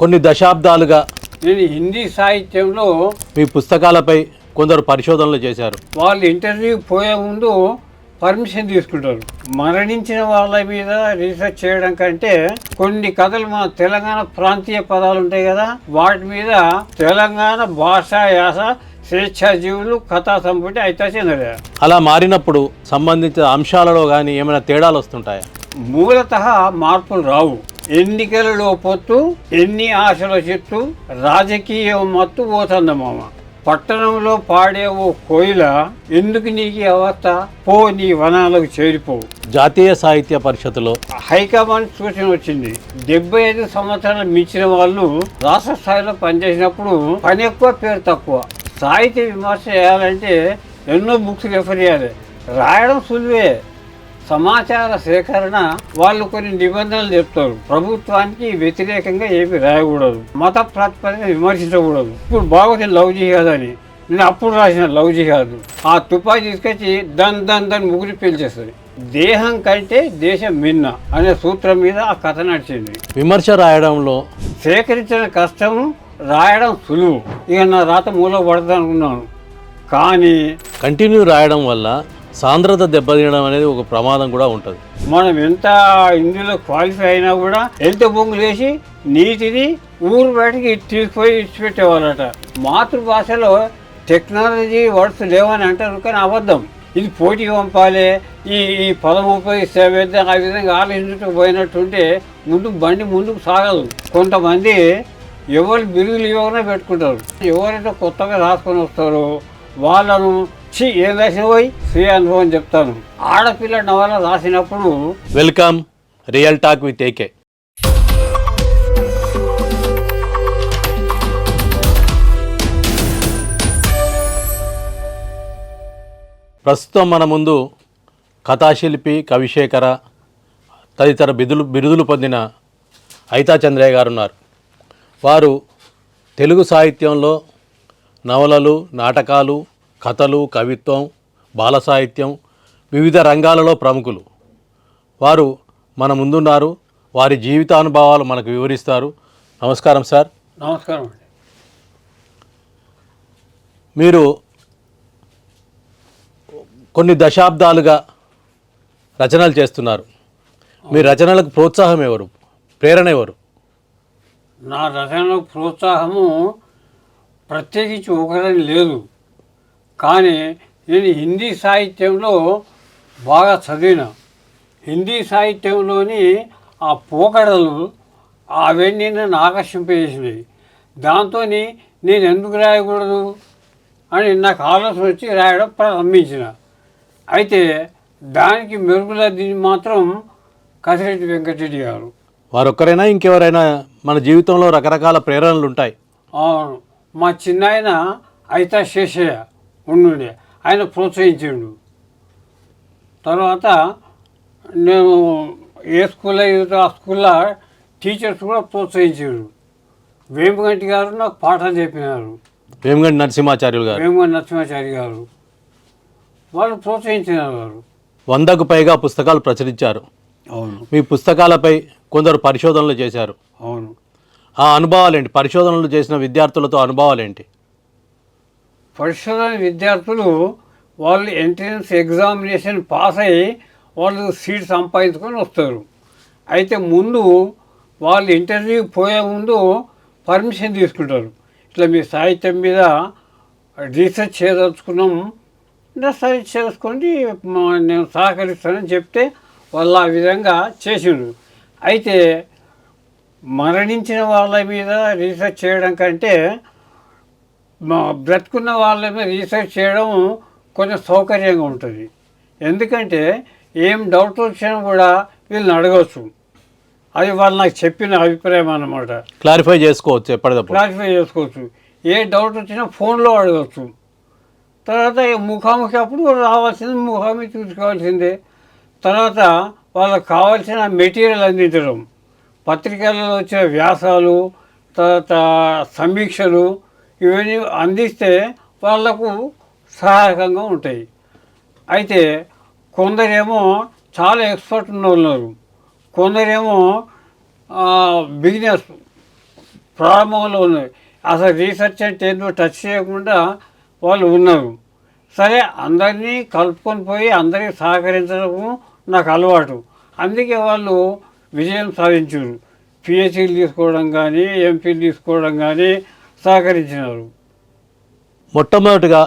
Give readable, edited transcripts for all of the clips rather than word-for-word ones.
కొన్ని దశాబ్దాలుగా నేను హిందీ సాహిత్యంలో మీ పుస్తకాలపై కొందరు పరిశోధనలు చేశారు. వాళ్ళు ఇంటర్వ్యూ పోయే ముందు పర్మిషన్ తీసుకుంటారు. మరణించిన వాళ్ళ మీద రీసెర్చ్ చేయడం కంటే కొన్ని కథలు మన తెలంగాణ ప్రాంతీయ పదాలు ఉంటాయి కదా, వాటి మీద తెలంగాణ భాష యాస స్వేచ్ఛాజీవులు కథా సంపుటి అయితే చెందలే. అలా మారినప్పుడు సంబంధించిన అంశాలలో కానీ ఏమైనా తేడాలు వస్తుంటాయా? మూలతః మార్పులు రావు. ఎన్నికలలో పొత్తు, ఎన్ని ఆశల చెట్టు, రాజకీయ మత్తు పోతుందమ్మ. పట్టణంలో పాడే ఓ కోయిల, ఎందుకు నీకు ఈ అవస్థ, పో నీ వనాలకు చేరిపో. జాతీయ సాహిత్య పరిషత్తులో హైకమాండ్ సూచన వచ్చింది. 75 సంవత్సరాలు మించిన వాళ్ళు రాష్ట్ర స్థాయిలో పనిచేసినప్పుడు పని ఎక్కువ, పేరు తక్కువ. సాహిత్య విమర్శ చేయాలంటే ఎన్నో బుక్స్ రెఫర్ చేయాలి. రాయడం సులువే, సమాచార సేకరణ వాళ్ళు కొన్ని నిబంధనలు చెప్తారు. ప్రభుత్వానికి వ్యతిరేకంగా ఏమి రాయకూడదు, మత ప్రాతిపదికన విమర్శించకూడదు. ఇప్పుడు బాగుంది లవ్ జిహాద్ అని, నేను అప్పుడు రాసిన లవ్ జిహాద్. ఆ తుపాకీ తీసుకొచ్చి దాని ముగ్గురి పేల్చేస్తుంది. దేహం కంటే దేశం మిన్న అనే సూత్రం మీద ఆ కథ నడిచింది. విమర్శ రాయడంలో సేకరించిన కష్టము, రాయడం సులువు. ఇక నా రాత మూల పడతా అనుకున్నాను, కానీ కంటిన్యూ రాయడం వల్ల సాంద్రత దెబ్బతినడం అనేది ఒక ప్రమాదం కూడా ఉంటుంది. మనం ఎంత ఇందులో క్వాలిఫై అయినా కూడా ఎంత బొంగులు వేసి నీటిని ఊరు బయటకి తీసుకుపోయి ఇచ్చిపెట్టేవాళ్ళట. మాతృభాషలో టెక్నాలజీ వర్డ్స్ లేవని అంటారు, కానీ అబద్ధం. ఇది పోటీ పంపాలి, ఈ పదం ఉపయోగిస్తే ఆ విధంగా ఆలోచించుటూ పోయినట్టుంటే బండి ముందుకు సాగదు. కొంతమంది ఎవరు బిరుదులు ఇవ్వకుండా పెట్టుకుంటారు. ఎవరైతే కొత్తగా రాసుకొని వస్తారో వాళ్ళను ఏం రాసిన పోయి స్వీయ అనుభవం చెప్తాను. ఆడపిల్ల నవల రాసినప్పుడు welcome real talk with AK. ప్రస్తుతం మన ముందు కథాశిల్పి, కవిశేఖర తదితర బిరుదులు పొందిన అయితా చంద్రయ్య గారు ఉన్నారు. వారు తెలుగు సాహిత్యంలో నవలలు, నాటకాలు, కథలు, కవిత్వం, బాల సాహిత్యం వివిధ రంగాలలో ప్రముఖులు. వారు మన ముందున్నారు. వారి జీవితానుభవాలు మనకు వివరిస్తారు. నమస్కారం సార్. నమస్కారం అండి. మీరు కొన్ని దశాబ్దాలుగా రచనలు చేస్తున్నారు. మీ రచనలకు ప్రోత్సాహం ఎవరు, ప్రేరణ ఎవరు? నా రచనలకు ప్రోత్సాహము ప్రత్యేకించి ఒకరని లేదు, కానీ నేను హిందీ సాహిత్యంలో బాగా చదివిన. హిందీ సాహిత్యంలోని ఆ పోకడలు అవన్నీ నన్ను ఆకర్షింపజేసినాయి. దాంతో నేను ఎందుకు రాయకూడదు అని నాకు ఆలోచన వచ్చి రాయడం ప్రారంభించిన. అయితే దానికి మెరుగుల దీన్ని మాత్రం కసిరెడ్డి వెంకటరెడ్డి గారు. వారొక్కరైనా ఇంకెవరైనా? మన జీవితంలో రకరకాల ప్రేరణలు ఉంటాయి. అవును, మా చిన్నాయన అయితా శేషయ్య ఉండే, ఆయన ప్రోత్సహించిండు. తర్వాత నేను ఏ స్కూల్లో ఆ స్కూల్లో టీచర్స్ కూడా ప్రోత్సహించారు. వేమగంటి గారు నాకు పాఠాలు చెప్పినారు. వేమగంటి నరసింహాచార్య గారు వాళ్ళు ప్రోత్సహించినారు. వారు 100కు పైగా పుస్తకాలు ప్రచురించారు. అవును. మీ పుస్తకాలపై కొందరు పరిశోధనలు చేశారు. అవును. ఆ అనుభవాలేంటి? పరిశోధనలు చేసిన విద్యార్థులతో అనుభవాలేంటి? పరిశోధన విద్యార్థులు వాళ్ళు ఎంట్రన్స్ ఎగ్జామినేషన్ పాస్ అయ్యి వాళ్ళు సీట్ సంపాదించుకొని వస్తారు. అయితే ముందు వాళ్ళు ఇంటర్వ్యూ పోయే ముందు పర్మిషన్ తీసుకుంటారు. ఇట్లా మీ సాహిత్యం మీద రీసెర్చ్ చేయదలుచుకున్నాం, రీసెర్చ్ చేసుకోండి, నేను సహకరిస్తానని చెప్తే వాళ్ళు ఆ విధంగా చేసిండ్రు. అయితే మరణించిన వాళ్ళ మీద రీసెర్చ్ చేయడం కంటే బ్రతుకున్న వాళ్ళ మీద రీసెర్చ్ చేయడం కొంచెం సౌకర్యంగా ఉంటుంది. ఎందుకంటే ఏం డౌట్ వచ్చినా కూడా వీళ్ళని అడగవచ్చు. అది వాళ్ళు నాకు చెప్పిన అభిప్రాయం అన్నమాట. క్లారిఫై చేసుకోవచ్చు, ఎప్పటికప్పుడు క్లారిఫై చేసుకోవచ్చు. ఏ డౌట్ వచ్చినా ఫోన్లో అడగవచ్చు. తర్వాత ముఖాముఖి అప్పుడు రావాల్సింది ముఖాముఖి చూసుకోవాల్సిందే. తర్వాత వాళ్ళకి కావాల్సిన మెటీరియల్ అందించడం, పత్రికలలో వచ్చిన వ్యాసాలు, తర్వాత సమీక్షలు ఇవన్నీ అందిస్తే వాళ్లకు సహాయకంగా ఉంటాయి. అయితే కొందరేమో చాలా ఎక్స్పర్ట్ ఉన్న ఉన్నారు, కొందరేమో బిగినర్స్ ప్రారంభంలో ఉన్నది. అసలు రీసెర్చ్ అంటే ఏందో టచ్ చేయకుండా వాళ్ళు ఉన్నారు. సరే, అందరినీ కలుపుకొని పోయి అందరికీ సహకరించడం నాకు అలవాటు. అందుకే వాళ్ళు విజయం సాధించారు. పిహెచ్డీలు తీసుకోవడం కానీ, ఎంపీలు తీసుకోవడం కానీ సహకరించినారు. మొట్టమొదటిగా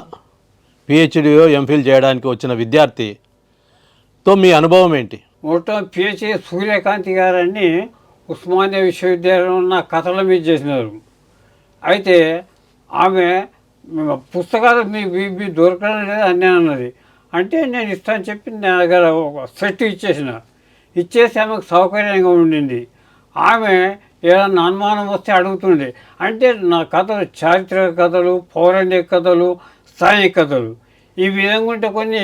పిహెచ్డియో ఎంఫిల్ చేయడానికి వచ్చిన విద్యార్థితో మీ అనుభవం ఏంటి? మొత్తం పిహెచ్డీ సూర్యకాంతి గారని ఉస్మానియా విశ్వవిద్యాలయంలో ఉన్న కథల మీద చేసినారు. అయితే ఆమె పుస్తకాలు మీ దొరకడం లేదు అని అన్నది. అంటే నేను ఇస్తాను చెప్పి నా దగ్గర ఒక సెట్ ఇచ్చేసి ఆమెకు సౌకర్యంగా ఉండింది. ఆమె ఏదన్నా అనుమానం వస్తే అడుగుతుండే. అంటే నా కథలు చారిత్రక కథలు, పౌరాణిక కథలు, స్థానిక కథలు ఈ విధంగా ఉంటే కొన్ని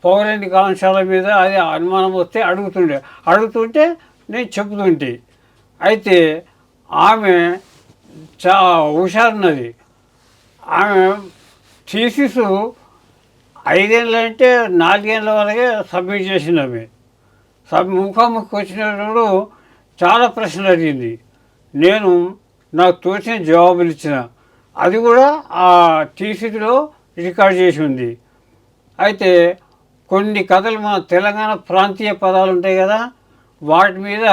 పౌరాణిక అంశాల మీద అది అనుమానం వస్తే అడుగుతుంటే నేను చెబుతుంటే. అయితే ఆమె హుషారున్నది. ఆమె థీసిస్ 5 ఏళ్ళు అంటే 4 ఏళ్ళ వరకే సబ్మిట్ చేసింది. ఆమె ముఖాముఖి వచ్చినప్పుడు చాలా ప్రశ్నలు అడిగింది. నేను నాకు తోచిన జవాబులు ఇచ్చిన. అది కూడా ఆ థీసిస్లో రికార్డ్ చేసి ఉంది. అయితే కొన్ని కథలు మన తెలంగాణ ప్రాంతీయ పదాలు ఉంటాయి కదా, వాటి మీద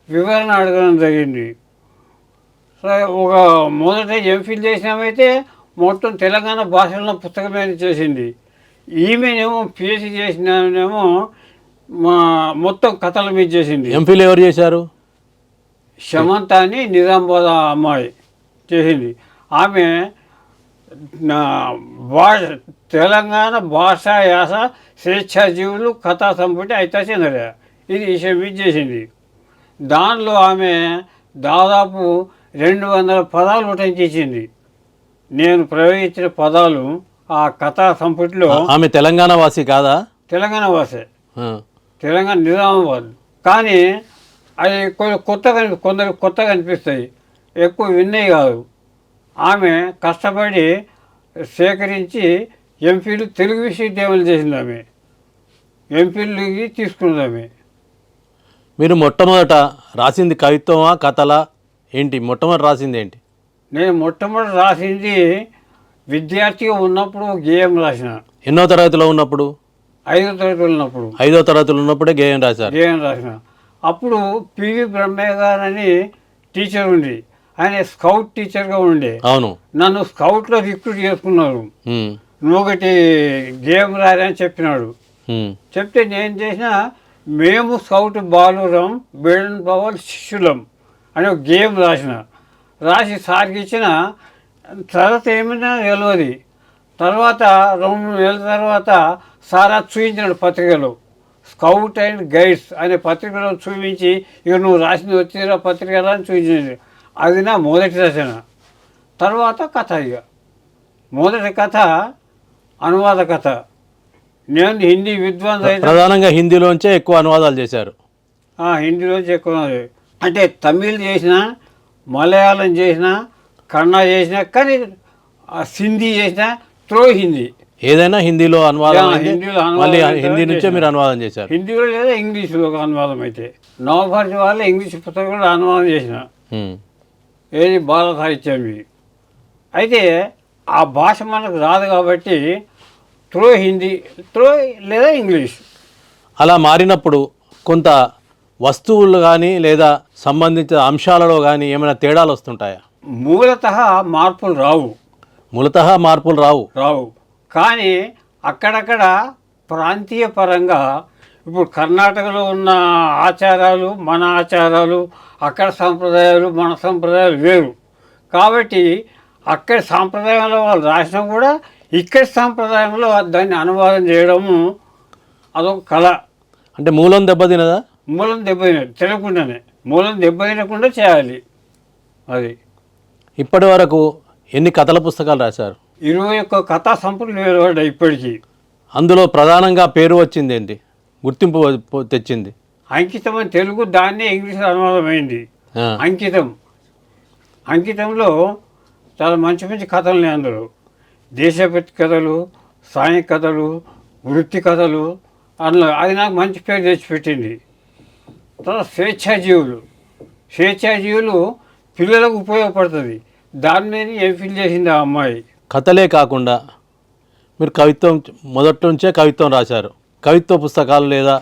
వివరణ అడగడం జరిగింది. సరే, ఒక మొదట ఎంఫిల్ చేసినామైతే మొత్తం తెలంగాణ భాషలో పుస్తకమే చేసింది. ఈమెనేమో పిహెచ్డీ చేసినామేమో మొత్తం కథల మీద చేసింది. ఎంఫిల్ ఎవరు చేశారు? శమంత అని నిజామాబాద్ అమ్మాయి చేసింది. ఆమె తెలంగాణ భాష, యాస, స్వేచ్ఛాజీవులు, కథా సంపుటి అయితే చెందలే ఇది విషయం మీద చేసింది. దానిలో ఆమె దాదాపు 200 పదాలు ఉటంకించింది. నేను ప్రయోగించిన పదాలు ఆ కథా సంపుటిలో. ఆమె తెలంగాణ వాసి కాదా? తెలంగాణ వాసే, తెలంగాణ నిజామాబాద్. కానీ అది కొందరు కొత్తగా అనిపిస్తాయి, ఎక్కువ విన్నవి కాదు. ఆమె కష్టపడి సేకరించి ఎంఫిల్ తెలుగు విశ్వవిద్యాలయం చేసింది. ఆమె ఎంఫిల్కి తీసుకున్నది. ఆమె మీరు మొట్టమొదట రాసింది కవిత్వమా, కథలా ఏంటి? మొట్టమొదటి రాసింది ఏంటి? నేను మొట్టమొదటి రాసింది విద్యార్థిగా ఉన్నప్పుడు గేయం రాసిన. ఎన్నో తరగతిలో ఉన్నప్పుడు? 5వ తరగతిలో ఉన్నప్పుడు. 5వ తరగతిలో ఉన్నప్పుడే గేయం రాశారు? గేయం రాసిన. అప్పుడు పివి బ్రహ్మయ్య గారు అని టీచర్ ఉంది. ఆయన స్కౌట్ టీచర్గా ఉండే. అవును. నన్ను స్కౌట్లో రిక్రూట్ చేసుకున్నారు. నువ్వు ఒకటి గేమ్ రాయని చెప్పినాడు. చెప్తే నేను చేసిన మేము స్కౌట్ బాలురం బేడన్ పవర్ శిష్యులం అని ఒక గేమ్ రాసి సార్కి ఇచ్చిన. తర్వాత ఏమైనా తెలియదు. తర్వాత 2 నెలల తర్వాత సార్ చూపించినాడు పత్రికలో. స్కౌట్ అండ్ గైడ్స్ అనే పత్రికలో చూపించి, ఇక నువ్వు రాసింది వచ్చిన పత్రికలో అని చూపించింది. అది నా మొదటి రచన. తర్వాత కథ. ఇక మొదటి కథ అనువాద కథ. నేను హిందీ విద్వాంస. ప్రధానంగా హిందీలోంచే ఎక్కువ అనువాదాలు చేశారు? హిందీలోంచి ఎక్కువ. అంటే తమిళ్ చేసిన, మలయాళం చేసిన, కన్నడ చేసిన, కానీ సింధీ చేసిన, హిందీ ఏదైనా హిందీలో అనువాదం. మళ్ళీ హిందీ నుంచే మీరు అనువాదం చేశారు? హిందీలో లేదా ఇంగ్లీష్లో ఒక అనువాదం. అయితే నవభారతి వాళ్ళ ఇంగ్లీష్ పుస్తకం కూడా అనువాదం చేసిన. ఏది బాల సాహిత్యం. అయితే ఆ భాష మనకు రాదు కాబట్టి హిందీ లేదా ఇంగ్లీష్. అలా మారినప్పుడు కొంత వస్తువులు కానీ లేదా సంబంధించిన అంశాలలో కానీ ఏమైనా తేడాలు వస్తుంటాయా? మూలతః మార్పులు రావు. కానీ అక్కడక్కడ ప్రాంతీయ పరంగా ఇప్పుడు కర్ణాటకలో ఉన్న ఆచారాలు మన ఆచారాలు, అక్కడ సాంప్రదాయాలు మన సాంప్రదాయాలు వేరు. కాబట్టి అక్కడి సాంప్రదాయంలో వాళ్ళు రాసినా కూడా ఇక్కడి సాంప్రదాయంలో దాన్ని అనువాదం చేయడము అదొక కళ. అంటే మూలం దెబ్బతినదా? మూలం దెబ్బతినదు, తెలియకుండానే మూలం దెబ్బతినకుండా చేయాలి. అది ఇప్పటి వరకు ఎన్ని కథల పుస్తకాలు రాశారు? 21 కథా సంపుటిలు వెలువడ్డాయి ఇప్పటికీ. అందులో ప్రధానంగా పేరు వచ్చింది ఏంటి, గుర్తింపు తెచ్చింది? అంకితం అని తెలుగు, దాన్నే ఇంగ్లీష్లో అనువాదమైంది. అంకితంలో చాలా మంచి మంచి కథలు ఉన్నాయి. అందులో దేశభక్తి కథలు, సాయం కథలు, వృత్తి కథలు, అందులో అది నాకు మంచి పేరు తెచ్చిపెట్టింది. తర్వాత స్వేచ్ఛాజీవులు పిల్లలకు ఉపయోగపడుతుంది. దాని మీద ఎంఫిల్ చేసింది ఆ అమ్మాయి. కథలే కాకుండా మీరు కవిత్వం మొదటి నుంచే కవిత్వం రాశారు. కవిత్వ పుస్తకాలు లేదా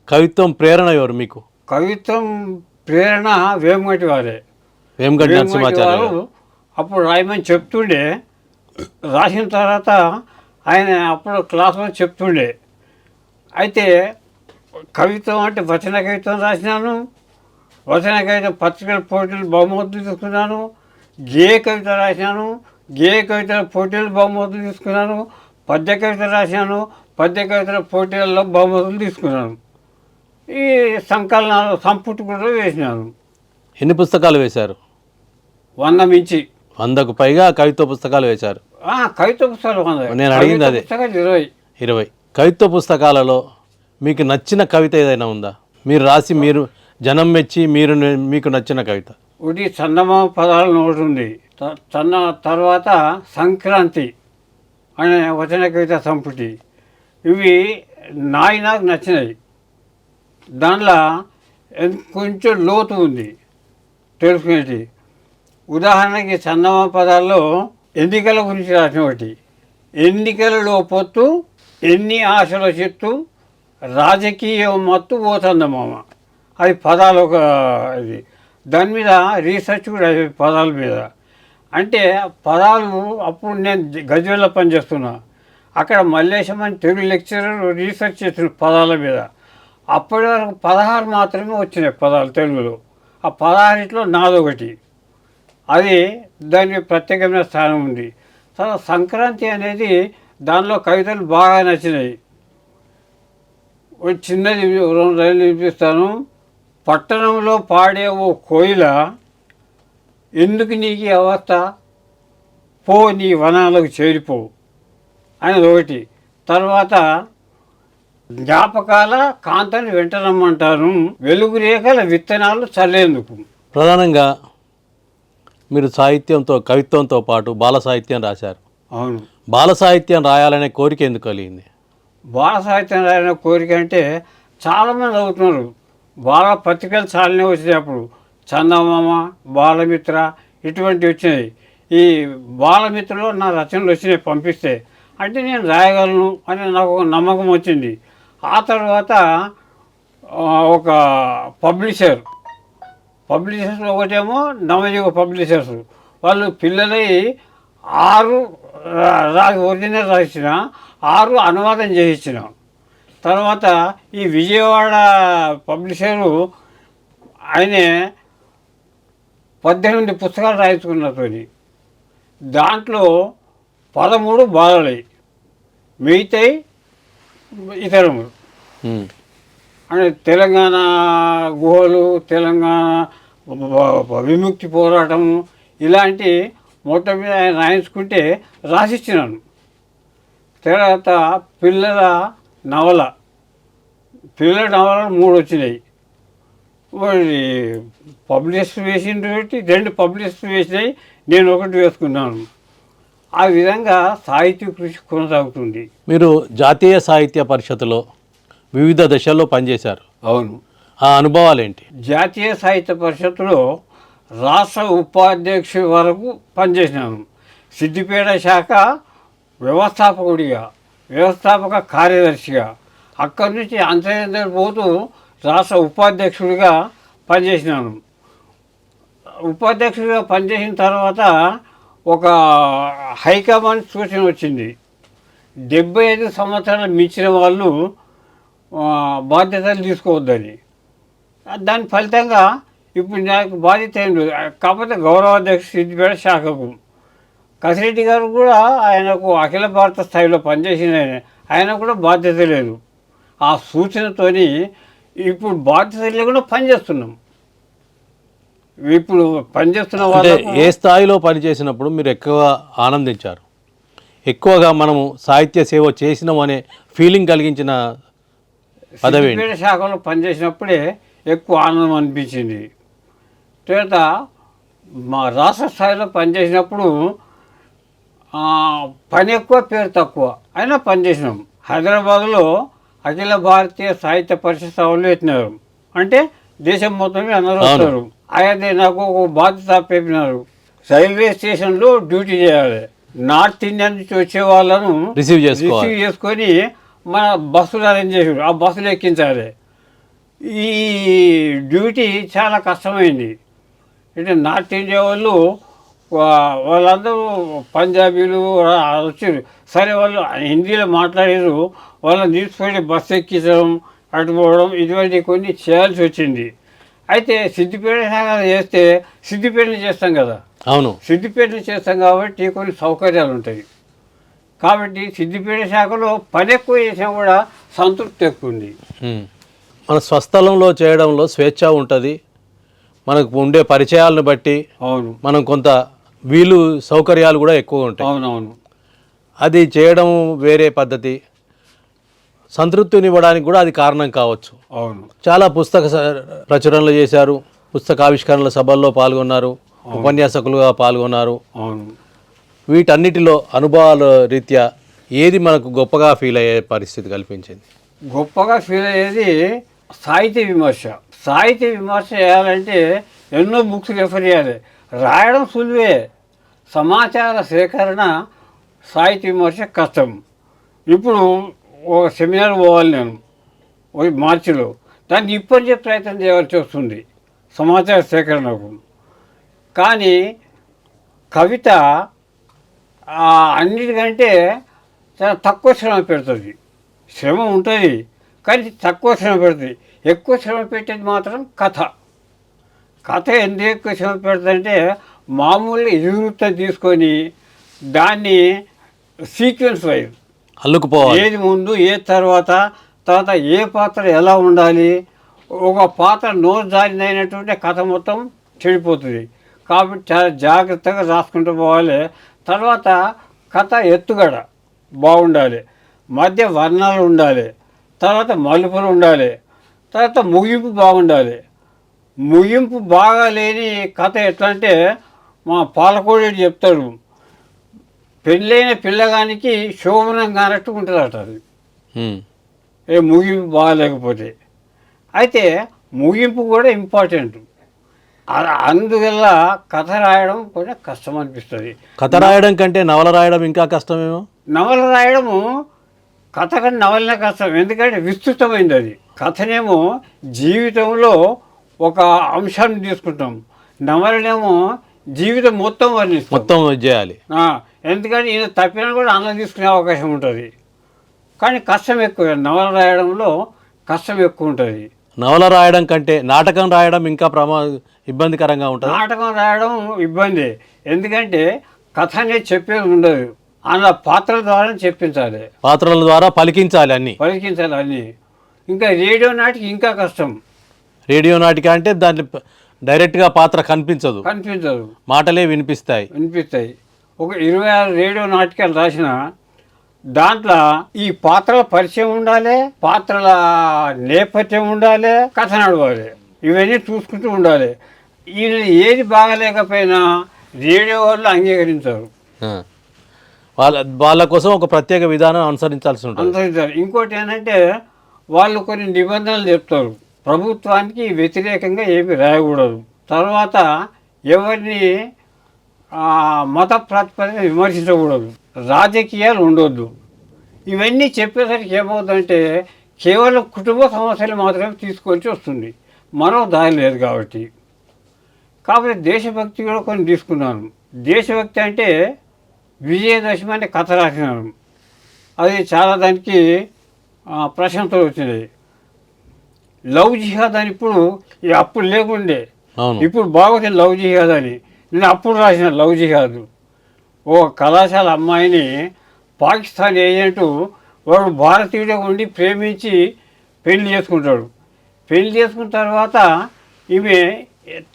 కవిత్వం ప్రేరణ ఎవరు మీకు? కవిత్వం ప్రేరణ వేమగంటి వారే. వేమగంటి వేమగంటి నరసింహాచార్య వారు అప్పుడు రాయమని చెప్తుండే. రాసిన తర్వాత ఆయన అప్పుడు క్లాసులో చెప్తుండే. అయితే కవిత్వం అంటే వచన కవిత్వం రాసినాను. వచన కవిత పత్రికల పోటీలు బహుమతులు తీసుకున్నాను. గేయ కవిత రాసినాను. గేయ కవితల పోటీలు బహుమతులు తీసుకున్నాను. పద్య కవిత రాశాను. పద్య కవితల పోటీలలో బహుమతులు తీసుకున్నాను. ఈ సంకలనాలు సంపుటి కూడా వేసినాను. ఎన్ని పుస్తకాలు వేశారు? 100 మించి. 100కు పైగా కవిత్వ పుస్తకాలు వేశారు. కవిత్వ పుస్తకాలు 100. నేను అడిగింది అదే. పుస్తకాలు 20. 20 కవిత్వ పుస్తకాలలో మీకు నచ్చిన కవిత ఏదైనా ఉందా? మీరు రాసి మీరు జనం మెచ్చి మీకు నచ్చిన కవిత? ఒకటి చందమామ పదాలు ఒకటి ఉంది. తర్వాత సంక్రాంతి అనే వచన కవిత సంపుటి. ఇవి నాకు నచ్చినాయి. దాంట్లో కొంచెం లోతు ఉంది తెలుసుకునేది. ఉదాహరణకి చందమామ పదాల్లో ఎన్నికల గురించి రాసిన ఒకటి. ఎన్నికలలో పొత్తు ఎన్ని ఆశల చెట్టు రాజకీయ మత్తు ఓ చందమామ. అది పదాలు ఒక ఇది. దాని మీద రీసెర్చ్ కూడా పదాల మీద. అంటే పదాలు అప్పుడు నేను గజ్వేల్లో పనిచేస్తున్నా. అక్కడ మల్లేశం అని తెలుగు లెక్చరర్ రీసెర్చ్ చేసిన పదాల మీద. అప్పటి వరకు 16 మాత్రమే వచ్చినాయి పదాలు తెలుగులో. ఆ 16లో నాదొకటి. అది దానికి ప్రత్యేకమైన స్థానం ఉంది. తర్వాత సంక్రాంతి అనేది దానిలో కవితలు బాగా నచ్చినాయి. ఒక చిన్నది 2 లైన్లు వినిపిస్తాను. పట్టణంలో పాడే ఓ కోయిల ఎందుకు నీకు ఈ అవస్థ, పో నీ వనాలకు చేరిపో అనేది ఒకటి. తర్వాత జ్ఞాపకాల కాంతని వెంటనమ్మంటాను, వెలుగు రేఖల విత్తనాలు చల్లేందుకు. ప్రధానంగా మీరు సాహిత్యంతో కవిత్వంతో పాటు బాల సాహిత్యం రాశారు. అవును. బాల సాహిత్యం రాయాలనే కోరిక ఎందుకు కలిగింది? బాల సాహిత్యం రాయాలనే కోరిక అంటే చాలామంది అవుతున్నారు. బాల పత్రికలు చాలానే వచ్చినాయి అప్పుడు. చందమామ, బాలమిత్ర ఇటువంటివి వచ్చినాయి. ఈ బాలమిత్రలో నా రచనలు వచ్చినాయి పంపిస్తే. అంటే నేను రాయగలను అని నాకు ఒక నమ్మకం వచ్చింది. ఆ తర్వాత ఒక పబ్లిషర్స్ ఒకటేమో నవయుగ పబ్లిషర్స్, వాళ్ళు పిల్లలై 6 ఒరిజినల్ రాసిన 6 అనువాదం చేయించిన. తర్వాత ఈ విజయవాడ పబ్లిషరు ఆయనే 18 పుస్తకాలు రాయించుకున్నతోని. దాంట్లో 13 బాలలై, మిగతాయి ఇతరములు. అంటే తెలంగాణ గుహలు, తెలంగాణ విముక్తి పోరాటము ఇలాంటి మొత్తం మీద ఆయన రాయించుకుంటే రాసిచ్చినాను. తర్వాత పిల్లల నవలలు 3 వచ్చినాయి. పబ్లిష్ వేసిన 2 పబ్లిష్ వేసినాయి, నేను ఒకటి వేసుకున్నాను. ఆ విధంగా సాహిత్య కృషి కొనసాగుతుంది. మీరు జాతీయ సాహిత్య పరిషత్తులో వివిధ దశల్లో పనిచేశారు. అవును. ఆ అనుభవాలు ఏంటి? జాతీయ సాహిత్య పరిషత్తులో రాష్ట్ర ఉపాధ్యక్షుడి వరకు పనిచేసినాను. సిద్దిపేట శాఖ వ్యవస్థాపక కార్యదర్శిగా, అక్కడి నుంచి అంతర్జాతీయ పోతూ రాష్ట్ర ఉపాధ్యక్షుడిగా పనిచేసినాను. ఉపాధ్యక్షుడిగా పనిచేసిన తర్వాత ఒక హైకమాండ్ సూచన వచ్చింది. 75 సంవత్సరాలు మించిన వాళ్ళు బాధ్యతలు తీసుకోవద్దని. దాని ఫలితంగా ఇప్పుడు నాకు బాధ్యత ఏం లేదు. కాకపోతే గౌరవాధ్యక్షుడు సిద్దిపేట శాఖకు కసిరెడ్డి గారు కూడా, ఆయనకు అఖిల భారత స్థాయిలో పనిచేసిన ఆయన కూడా బాధ్యత లేదు. ఆ సూచనతోని ఇప్పుడు బాధ్యత లేకుండా పనిచేస్తున్నాం. ఇప్పుడు పనిచేస్తున్న వాళ్ళు ఏ స్థాయిలో పనిచేసినప్పుడు మీరు ఎక్కువ ఆనందించారు? ఎక్కువగా మనము సాహిత్య సేవ చేసినాం అనే ఫీలింగ్ కలిగించిన పదవి? సిద్దిపేట శాఖలో పనిచేసినప్పుడే ఎక్కువ ఆనందం అనిపించింది. తర్వాత మా రాష్ట్ర స్థాయిలో పనిచేసినప్పుడు పని ఎక్కువ, పేరు తక్కువ అయినా పనిచేసినాం. హైదరాబాద్లో అఖిల భారతీయ సాహిత్య పరిషత్ సభలు పెట్టినారు. అంటే దేశం మొత్తం అందరూ వస్తారు. అయితే నాకు ఒక బాధ్యత చెప్పినారు, రైల్వే స్టేషన్లో డ్యూటీ చేయాలి. నార్త్ ఇండియా నుంచి వచ్చే వాళ్ళను రిసీవ్ చేసుకొని మన బస్సులు అరేంజ్ చేసారు, ఆ బస్సులు ఎక్కించాలి. ఈ డ్యూటీ చాలా కష్టమైంది. అంటే నార్త్ ఇండియా వాళ్ళందరూ పంజాబీలు వచ్చారు. సరే వాళ్ళు హిందీలో మాట్లాడారు, వాళ్ళని తీసుకొని బస్సు ఎక్కించడం, అటుపోవడం ఇటువంటి కొన్ని చేయాల్సి వచ్చింది. అయితే సిద్దిపేట శాఖ చేస్తే సిద్దిపేటని చేస్తాం కదా, అవును, సిద్దిపేటని చేస్తాం కాబట్టి కొన్ని సౌకర్యాలు ఉంటాయి. కాబట్టి సిద్దిపేట శాఖలో పని ఎక్కువ చేసినా కూడా సంతృప్తి ఎక్కువ ఉంది. మన స్వస్థలంలో చేయడంలో స్వేచ్ఛ ఉంటుంది. మనకు ఉండే పరిచయాలను బట్టి అవును, మనం కొంత వీలు సౌకర్యాలు కూడా ఎక్కువ ఉంటాయి. అవునవును, అది చేయడం వేరే పద్ధతి. సంతృప్తినివ్వడానికి కూడా అది కారణం కావచ్చు. అవును, చాలా పుస్తక ప్రచురణలు చేశారు, పుస్తకావిష్కరణల సభల్లో పాల్గొన్నారు, ఉపన్యాసకులుగా పాల్గొన్నారు. అవును. వీటన్నిటిలో అనుభవాల రీత్యా ఏది మనకు గొప్పగా ఫీల్ అయ్యే పరిస్థితి కల్పించింది? గొప్పగా ఫీల్ అయ్యేది సాహిత్య విమర్శ. సాహిత్య విమర్శ చేయాలంటే ఎన్నో బుక్స్ రెఫర్ చేయాలి. రాయడం సులువే, సమాచార సేకరణ సాహిత్య విమర్శ కష్టం. ఇప్పుడు ఒక సెమినార్ పోవాలి నేను మార్చిలో, దాన్ని ఇప్పటికే ప్రయత్నం చేయవలసి వస్తుంది సమాచార సేకరణకు. కానీ కవిత అన్నిటికంటే చాలా తక్కువ శ్రమ పెడుతుంది. శ్రమ ఉంటుంది కానీ తక్కువ శ్రమ పెడుతుంది. ఎక్కువ శ్రమ పెట్టేది మాత్రం కథ. కథ ఎందుకు ఎక్కువ శ్రమ పెడుతుందంటే మామూలుగా ఇరువృత్తం తీసుకొని దాన్ని సీక్వెన్స్ వైజ్ అల్లుకుపోవాలి. ఏది ముందు ఏది తర్వాత ఏ పాత్ర ఎలా ఉండాలి. ఒక పాత్ర నోరు జారినైనటువంటి కథ మొత్తం చెడిపోతుంది. కాబట్టి చాలా జాగ్రత్తగా రాసుకుంటూ పోవాలి. తర్వాత కథ ఎత్తుగడ బాగుండాలి, మధ్య వర్ణాలు ఉండాలి, తర్వాత మలుపులు ఉండాలి, తర్వాత ముగింపు బాగుండాలి. ముగింపు బాగా లేని కథ ఎట్లా అంటే మా పాలకోడి చెప్తాడు, పెళ్ళైన పిల్లగానికి శోభనం కానట్టు ఉంటుందట అది, ముగింపు బాగాలేకపోతే. అయితే ముగింపు కూడా ఇంపార్టెంట్. అందువల్ల కథ రాయడం కొంచెం కష్టం అనిపిస్తుంది. కథ రాయడం కంటే నవల రాయడం ఇంకా కష్టమేమో. నవల రాయడము కథ కంటే నవలనే కష్టం, ఎందుకంటే విస్తృతమైంది అది. కథనేమో జీవితంలో ఒక అంశాన్ని తీసుకుంటాం, నవలనేమో జీవితం మొత్తం వర్ణిస్తాం, మొత్తం చేయాలి. ఎందుకంటే ఈయన తప్పినా కూడా అందులో తీసుకునే అవకాశం ఉంటుంది. కానీ కష్టం ఎక్కువ, నవల రాయడంలో కష్టం ఎక్కువ ఉంటుంది. నవల రాయడం కంటే నాటకం రాయడం ఇంకా ఇబ్బందికరంగా ఉంటుంది. నాటకం రాయడం ఇబ్బంది, ఎందుకంటే కథ అనేది చెప్పేది ఉండదు, అలా పాత్రల ద్వారా చెప్పించాలి, పాత్రల ద్వారా పలికించాలి అన్నీ. ఇంకా రేడియో నాటికి ఇంకా కష్టం. రేడియో నాటిక అంటే దాంట్లో డైరెక్ట్గా పాత్ర కనిపించదు, మాటలే వినిపిస్తాయి. ఒక 26 రేడియో నాటకాలు రాసిన దాంట్లో ఈ పాత్రల పరిచయం ఉండాలి, పాత్రల నేపథ్యం ఉండాలి, కథ నడవాలి, ఇవన్నీ చూసుకుంటూ ఉండాలి. ఈయన ఏది బాగలేకపోయినా రేడియో వాళ్ళు అంగీకరించారు. వాళ్ళ కోసం ఒక ప్రత్యేక విధానం అనుసరించాల్సి ఉంటుంది. ఇంకోటి ఏంటంటే వాళ్ళు కొన్ని నిబంధనలు చెప్తారు, ప్రభుత్వానికి వ్యతిరేకంగా ఏమి రాయకూడదు, తర్వాత ఎవరిని మత ప్రాతిపదికన విమర్శించకూడదు, రాజకీయాలు ఉండొద్దు. ఇవన్నీ చెప్పేసరికి ఏమవుతుందంటే కేవలం కుటుంబ సమస్యలు మాత్రమే తీసుకొచ్చి వస్తుంది, మరో దారి లేదు. కాబట్టి దేశభక్తి కూడా కొన్ని తీసుకున్నాను. దేశభక్తి అంటే విజయదశమి అనే కథ రాసినాను, అది చాలా దానికి ప్రశంసలు వచ్చినాయి. లవ్ జిహాద్ అని అప్పుడు లేకుండే, ఇప్పుడు బాగుంది లవ్ జిహాద్ అని. నేను అప్పుడు రాసిన లవ్ జిహాద్. ఓ కళాశాల అమ్మాయిని పాకిస్తాన్ ఏజెంటు వాడు భారతీయుడిగా ఉండి ప్రేమించి పెళ్లి చేసుకుంటాడు. పెళ్లి చేసుకున్న తర్వాత ఈమె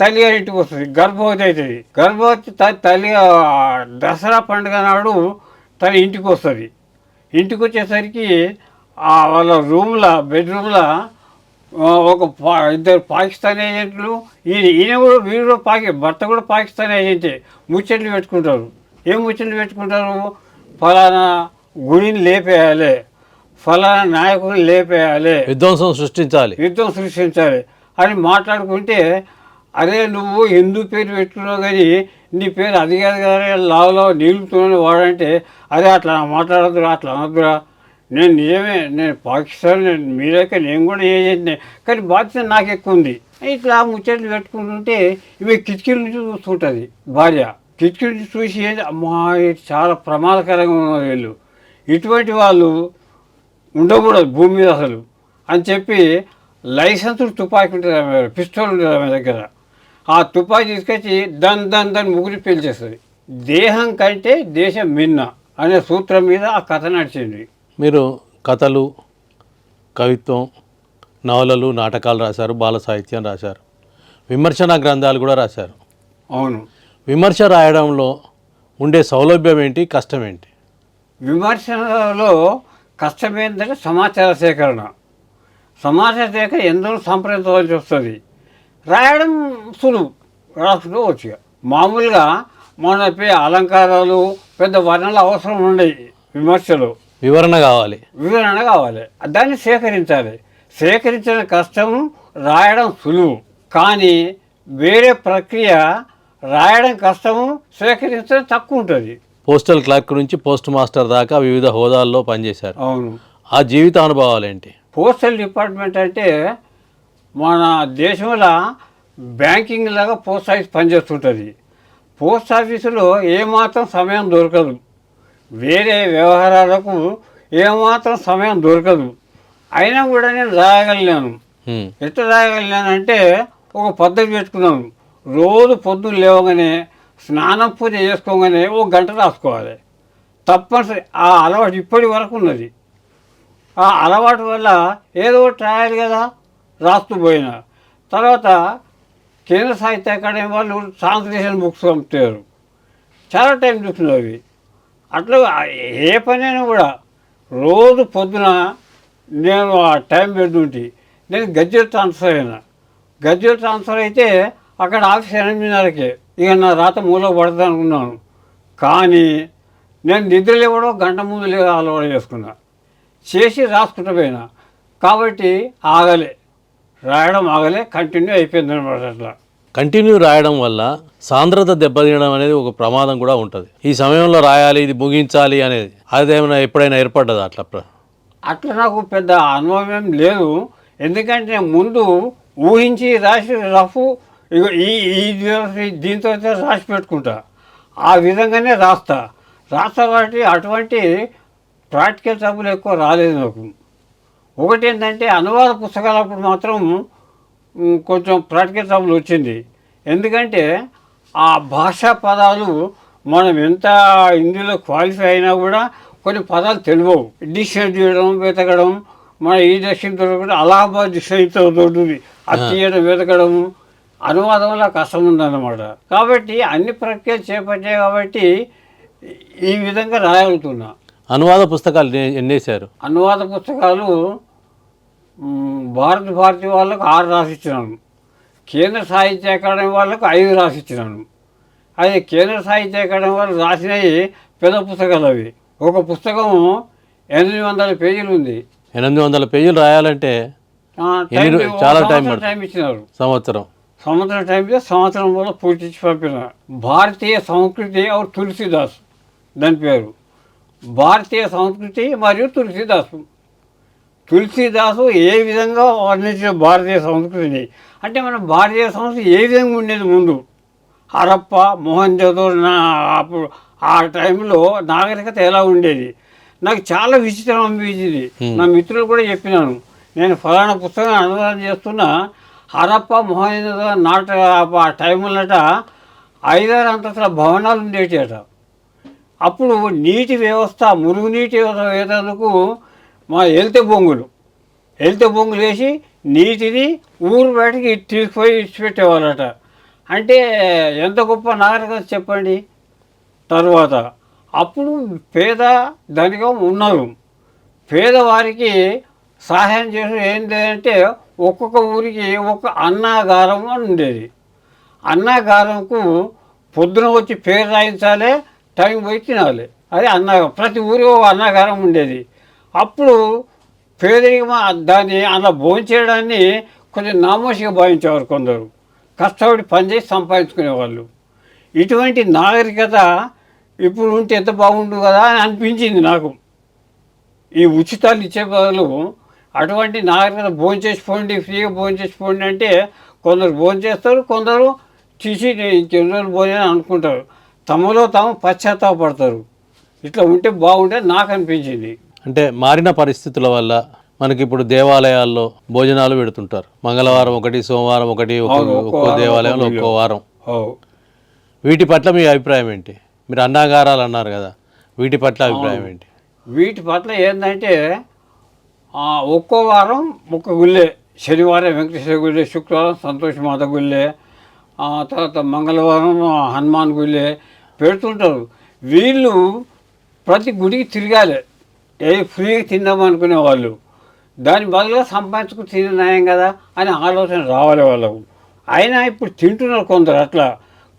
తల్లిగారింటికి వస్తుంది, గర్భవతి అవుతుంది. గర్భవతి తల్లి దసరా పండుగ నాడు తన ఇంటికి వస్తుంది. ఇంటికి వచ్చేసరికి వాళ్ళ బెడ్రూమ్లో ఒక ఇద్దరు పాకిస్తాన్ ఏజెంట్లు, ఈయన కూడా వీడు భర్త కూడా పాకిస్తాన్ ఏజెంటే, ముచ్చట్లు పెట్టుకుంటారు. ఏం ముచ్చట్లు పెట్టుకుంటారు? ఫలానా గుడిని లేపేయాలి, ఫలానా నాయకుడిని లేపేయాలి, యుద్ధం సృష్టించాలి. అని మాట్లాడుకుంటే, అరే నువ్వు హిందూ పేరు పెట్టుకున్నావు కానీ నీ పేరు అది కాదు కదా లావులో నీళ్ళుతున్నాను వాడంటే, అరే అట్లా మాట్లాడద్దురా, అట్లా అనద్దురా, నేను నిజమే, నేను పాకిస్తాన్, నేను మీరేక నేను కూడా ఏజెంట్నే, కానీ బాధ్యత నాకు ఎక్కువ ఉంది. ఇట్లా ముచ్చట్లు పెట్టుకుంటుంటే ఇవి కిటికీల నుంచి చూస్తుంటుంది భార్య. కిటికీల నుంచి చూసి అమ్మా ఇది చాలా ప్రమాదకరంగా ఉన్నారు వీళ్ళు, ఇటువంటి వాళ్ళు ఉండకూడదు భూమి మీద అసలు అని చెప్పి లైసెన్సులు తుపాకీ ఉంటుంది ఆమె దగ్గర, పిస్టల్ ఉంటుంది ఆమె దగ్గర. ఆ తుపాకీ తీసుకొచ్చి దాన్ని ముగ్గురి పేల్చేస్తుంది. దేహం కంటే దేశం మిన్న అనే సూత్రం మీద ఆ కథ నడిచింది. మీరు కథలు, కవిత్వం, నవలలు, నాటకాలు రాశారు, బాల సాహిత్యం రాశారు, విమర్శన గ్రంథాలు కూడా రాశారు. అవును. విమర్శ రాయడంలో ఉండే సౌలభ్యం ఏంటి, కష్టం ఏంటి? విమర్శనలో కష్టం ఏంటంటే సమాచార సేకరణ. సమాచార సేకరణ ఎందరో సంప్రదించవలసి వస్తుంది. రాయడం సులువు, రాసుకుంటూ వచ్చుగా. మామూలుగా మన అలంకారాలు పెద్ద వర్ణాలు అవసరం ఉండవు విమర్శలు. వివరణ కావాలి, దాన్ని సేకరించాలి. సేకరించిన కష్టము, రాయడం సులువు. కానీ వేరే ప్రక్రియ రాయడం కష్టము, సేకరించడం తక్కువ ఉంటుంది. పోస్టల్ క్లర్క్ నుంచి పోస్ట్ మాస్టర్ దాకా వివిధ హోదాల్లో పనిచేశారు. అవును. ఆ జీవిత అనుభవాలు ఏంటి? పోస్టల్ డిపార్ట్మెంట్ అంటే మన దేశంలో బ్యాంకింగ్ లాగా పోస్ట్ ఆఫీస్ పనిచేస్తుంటుంది. పోస్ట్ ఆఫీసులో ఏమాత్రం సమయం దొరకదు, వేరే వ్యవహారాలకు ఏమాత్రం సమయం దొరకదు. అయినా కూడా నేను రాయగలిగాను. ఎట్లా రాయగలిగానంటే ఒక పద్ధతి పెట్టుకున్నాను. రోజు పొద్దున్న లేవగానే స్నానం పూజ చేసుకోగానే ఒక గంట రాసుకోవాలి తప్పనిసరి. ఆ అలవాటు ఇప్పటి వరకు ఉన్నది. ఆ అలవాటు వల్ల ఏదో ఒకటి రాయాలి కదా, రాస్తూ పోయినా. తర్వాత కేంద్ర సాహిత్య అకాడమీ వాళ్ళు ట్రాన్స్లేషన్ బుక్స్ పంపుతారు, చాలా టైం చూస్తున్నారు అవి. అట్లా ఏ పనైనా కూడా రోజు పొద్దున నేను ఆ టైం పెడుతుంటే నేను గజ్జెల్ ట్రాన్స్ఫర్ అయినా. గజ్జెల్ ట్రాన్స్ఫర్ అయితే అక్కడ ఆఫీస్ 8:30కే. ఇక నా రాత మూలకు పడుతుంది అనుకున్నాను. కానీ నేను నిద్ర లేవడం గంట ముందు అలవాటు చేసుకున్నా, చేసి రాసుకుంటూ పోయినా. కాబట్టి ఆగలే, రాయడం ఆగలే, కంటిన్యూ అయిపోయింది అనమాట. అట్లా కంటిన్యూ రాయడం వల్ల సాంద్రత దెబ్బతినడం అనేది ఒక ప్రమాదం కూడా ఉంటుంది. ఈ సమయంలో రాయాలి, ఇది ముగించాలి అనేది అదేమైనా ఎప్పుడైనా ఏర్పడ్డదా అట్లా? అట్లా నాకు పెద్ద అనుభవం ఏం లేదు. ఎందుకంటే నేను ముందు ఊహించి రాసి రఫ్ ఇక దీంతో రాసి పెట్టుకుంటా, ఆ విధంగానే రాస్తా కాబట్టి అటువంటి ప్రాక్టికల్ ట్రబుల్ ఎక్కువ రాలేదు నాకు. ఒకటి ఏంటంటే అనువాద పుస్తకాలప్పుడు మాత్రం కొంచెం ప్రాక్టికల్ ట్రబుల్ వచ్చింది. ఎందుకంటే ఆ భాషా పదాలు మనం ఎంత హిందీలో క్వాలిఫై అయినా కూడా కొన్ని పదాలు తెలియవు. డిక్షనరీ చేయడం, వెతకడం, మన ఈ డిక్షనరీ దొరకడం, అలహాబాద్ డిక్షనరీతో దొరుకుతుంది, అది తీయడం, వెతకడం, అనువాదంలో కష్టం ఉందన్నమాట. కాబట్టి అన్ని ప్రక్రియలు చేపట్టాయి కాబట్టి ఈ విధంగా రాయగలుగుతున్నా. అనువాద పుస్తకాలు ఎన్ని వేశారు? అనువాద పుస్తకాలు భారతి వాళ్ళకు 6 రాసిచ్చినాను, కేంద్ర సాహిత్య అకాడమీ వాళ్ళకు 5 రాసిచ్చినాను. అది కేంద్ర సాహిత్య అకాడమీ వాళ్ళు రాసినవి పెద్ద పుస్తకాలు అవి. ఒక పుస్తకం 800 పేజీలు ఉంది. 800 పేజీలు రాయాలంటే చాలా టైం ఇచ్చినారు. సంవత్సరం టైం ఇస్తే సంవత్సరం వల్ల పూర్తి పంపిన. భారతీయ సంస్కృతి और తులసిదాస్, దాని పేరు భారతీయ సంస్కృతి మరియు తులసిదాసు ఏ విధంగా వర్ణించిన భారతీయ సంస్కృతిని అంటే మన భారతీయ సంస్కృతి ఏ విధంగా ఉండేది ముందు, హరప్ప, మొహంజోదడో, అప్పుడు ఆ టైంలో నాగరికత ఎలా ఉండేది నాకు చాలా విచిత్రం అనిపించింది. నా మిత్రులు కూడా చెప్పినాను, నేను ఫలానా పుస్తకం అనువాదం చేస్తున్నా, హరప్ప, మొహంజోదడో ఆ టైంలోట 5-6 అంతస్తుల భవనాలు ఉండేటి అట. అప్పుడు నీటి వ్యవస్థ, మురుగునీటి వేసేందుకు మా ఎలితే బొంగులు వేసి నీటిని ఊరు బయటకి తీసుకుపోయి ఇచ్చిపెట్టేవాళ్ళట. అంటే ఎంత గొప్ప నాగరికత చెప్పండి. తర్వాత అప్పుడు పేద ధనికం ఉన్నారు. పేదవారికి సహాయం చేసి ఏంటంటే ఒక్కొక్క ఊరికి ఒక అన్నాగారం అని ఉండేది. అన్నాగారంకు పొద్దున వచ్చి పేరు రాయించాలి, టైం పోయి తినాలి. అది అన్నాగారం, ప్రతి ఊరికి ఒక అన్నాగారం ఉండేది. అప్పుడు పేదరికం దాన్ని అలా భోంచేయడాన్ని కొంచెం నామోషిగా భావించేవారు కొందరు, కష్టపడి పనిచేసి సంపాదించుకునేవాళ్ళు. ఇటువంటి నాగరికత ఇప్పుడు ఉంటే ఎంత బాగుండు కదా అని అనిపించింది నాకు. ఈ ఉచితాలు ఇచ్చే బదులు అటువంటి నాగరికత భోంచేసిపోండి, ఫ్రీగా భోంచేసిపోండి అంటే కొందరు భోంచేస్తారు, కొందరు తీసి ఇంకెన్ని రోజులు భోజనం అనుకుంటారు, తమలో తాము పశ్చాత్తాపడతారు. ఇట్లా ఉంటే బాగుంటే నాకు అనిపించింది. అంటే మారిన పరిస్థితుల వల్ల మనకి ఇప్పుడు దేవాలయాల్లో భోజనాలు పెడుతుంటారు. మంగళవారం ఒకటి, సోమవారం ఒకటి, ఒక్కో దేవాలయంలో ఒక్కో వారం. వీటి పట్ల మీ అభిప్రాయం ఏంటి? మీరు అన్నాగారాలు అన్నారు కదా, వీటి పట్ల అభిప్రాయం ఏంటి? వీటి పట్ల ఏంటంటే ఒక్కో వారం ఒక్క గుళ్ళే. శనివారం వెంకటేశ్వర గుళ్ళే, శుక్రవారం సంతోషమాత గుళ్ళే, తర్వాత మంగళవారం హనుమాన్ గుళ్ళే పెడుతుంటారు. వీళ్ళు ప్రతి గుడికి తిరగాలి, ఫ్రీగా తిందామనుకునే వాళ్ళు. దాని బదులుగా సంపాదించుకుని తినే న్యాయం కదా అని ఆలోచన రావాలి వాళ్ళకు. అయినా ఇప్పుడు తింటున్నారు కొందరు అట్లా,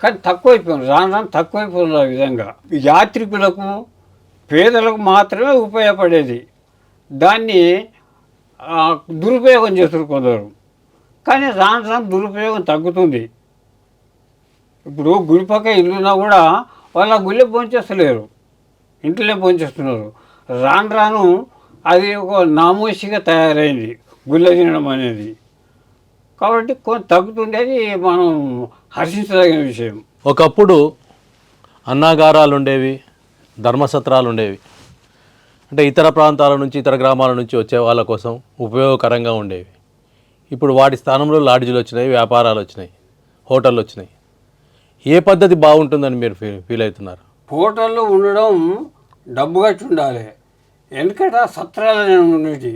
కానీ తక్కువైపోయింది, రాను రాను తక్కువైపోయింది. ఆ విధంగా యాత్రికులకు, పేదలకు మాత్రమే ఉపయోగపడేది, దాన్ని దురుపయోగం చేస్తారు కొందరు. కానీ రాను రాను దురుపయోగం తగ్గుతుంది. ఇప్పుడు గుడి పక్క ఇల్లున్నా కూడా వాళ్ళు ఆ గుళ్ళే భోంచేస్తలేరు, ఇంట్లోనే భోంచేస్తున్నారు. రాను రాను అది ఒక నామోషిగా తయారైంది గుళ్ళ తినడం అనేది. కాబట్టి కొంత తగ్గుతుంది, అది మనం హర్షించదగిన విషయం. ఒకప్పుడు అన్నాగారాలు ఉండేవి, ధర్మసత్రాలు ఉండేవి. అంటే ఇతర ప్రాంతాల నుంచి, ఇతర గ్రామాల నుంచి వచ్చే వాళ్ళ కోసం ఉపయోగకరంగా ఉండేవి. ఇప్పుడు వాటి స్థానంలో లాడ్జీలు వచ్చినాయి, వ్యాపారాలు వచ్చినాయి, హోటళ్ళు వచ్చినాయి. ఏ పద్ధతి బాగుంటుందని మీరు ఫీల్ అవుతున్నారు? హోటల్లో ఉండడం డబ్బు కట్టి ఉండాలి. ఎందుకంటే సత్రాలు ఉండేవి,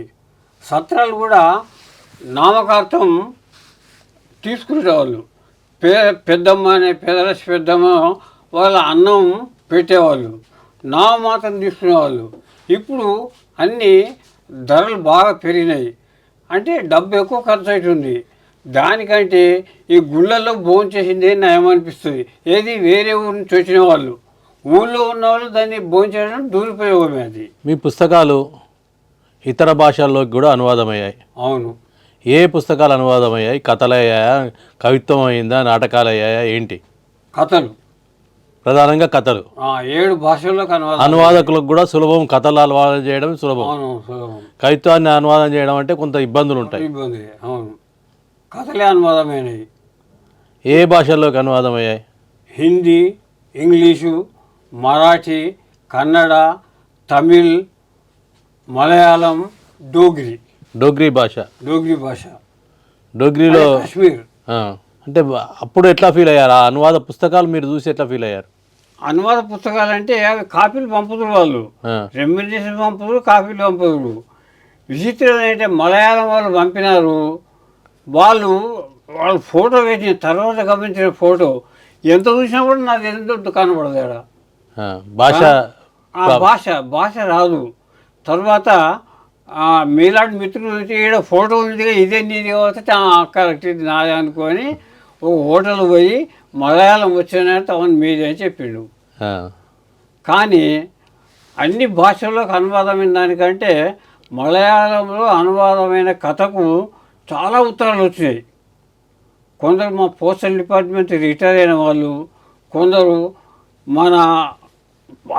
సత్రాలు కూడా నామకార్థం తీసుకునేవాళ్ళు. పెద్దమ్మ అనే పేదలసి పెద్దమ్మ వాళ్ళ అన్నం పెట్టేవాళ్ళు, నామమాత్రం తీసుకునేవాళ్ళు. ఇప్పుడు అన్నీ ధరలు బాగా పెరిగినాయి, అంటే డబ్బు ఎక్కువ ఖర్చు అవుతుంది. దానికంటే ఈ గుళ్ళల్లో భోజనం చేసింది నయమనిపిస్తుంది. ఏది వేరే ఊరి నుంచి వచ్చిన వాళ్ళు, ఊళ్ళో ఉన్నవాళ్ళు దాన్ని భోజనం చేయడం దురుపయోగమే. అది మీ పుస్తకాలు ఇతర భాషల్లోకి కూడా అనువాదమయ్యాయి. అవును. ఏ పుస్తకాలు అనువాదమయ్యాయి? కథలు అయ్యాయా, కవిత్వం అయిందా, నాటకాలు అయ్యాయా, ఏంటి? కథలు, ప్రధానంగా కథలు. 7 భాషల్లోకి అనువాదకులకు కూడా సులభం, కథలు అనువాదం చేయడం సులభం. కవిత్వాన్ని అనువాదం చేయడం అంటే కొంత ఇబ్బందులు ఉంటాయి. అవును, కథలే అనువాదమైనవి. ఏ భాషల్లోకి అనువాదం అయ్యాయి? హిందీ, ఇంగ్లీషు, మరాఠీ, కన్నడ, తమిళ్, మలయాళం, డోగ్రీ భాష. డోగ్రీలో కాశ్మీర్. అంటే అప్పుడు ఎట్లా ఫీల్ అయ్యారు? ఆ అనువాద పుస్తకాలు మీరు చూసి ఎట్లా ఫీల్ అయ్యారు? అనువాద పుస్తకాలు అంటే అవి కాపీలు పంపుతున్నారు వాళ్ళు, రెమ్యునరేషన్ పంపుతున్నారు, కాపీలు పంపుతున్నారు. విచిత్రం ఏంటంటే మలయాళం వాళ్ళు పంపినారు, వాళ్ళు ఫోటో వేసిన తర్వాత గమనించిన ఫోటో ఎంత చూసినా కూడా నాకు ఎంత కనబడదు. భాష రాదు. తర్వాత మీలాంటి మిత్రులు ఈడ ఫోటో ఉంది, ఇదే నీది కాబట్టి కరెక్ట్ ఇది నాదే అనుకొని ఒక హోటల్ పోయి మలయాళం వచ్చినట్టు అవును మీదే అని చెప్పిండు. కానీ అన్ని భాషల్లోకి అనువాదమైన దానికంటే మలయాళంలో అనువాదమైన కథకు చాలా ఉత్తరాలు వచ్చినాయి. కొందరు మా పోస్టల్ డిపార్ట్మెంట్ రిటైర్ అయిన వాళ్ళు, కొందరు మన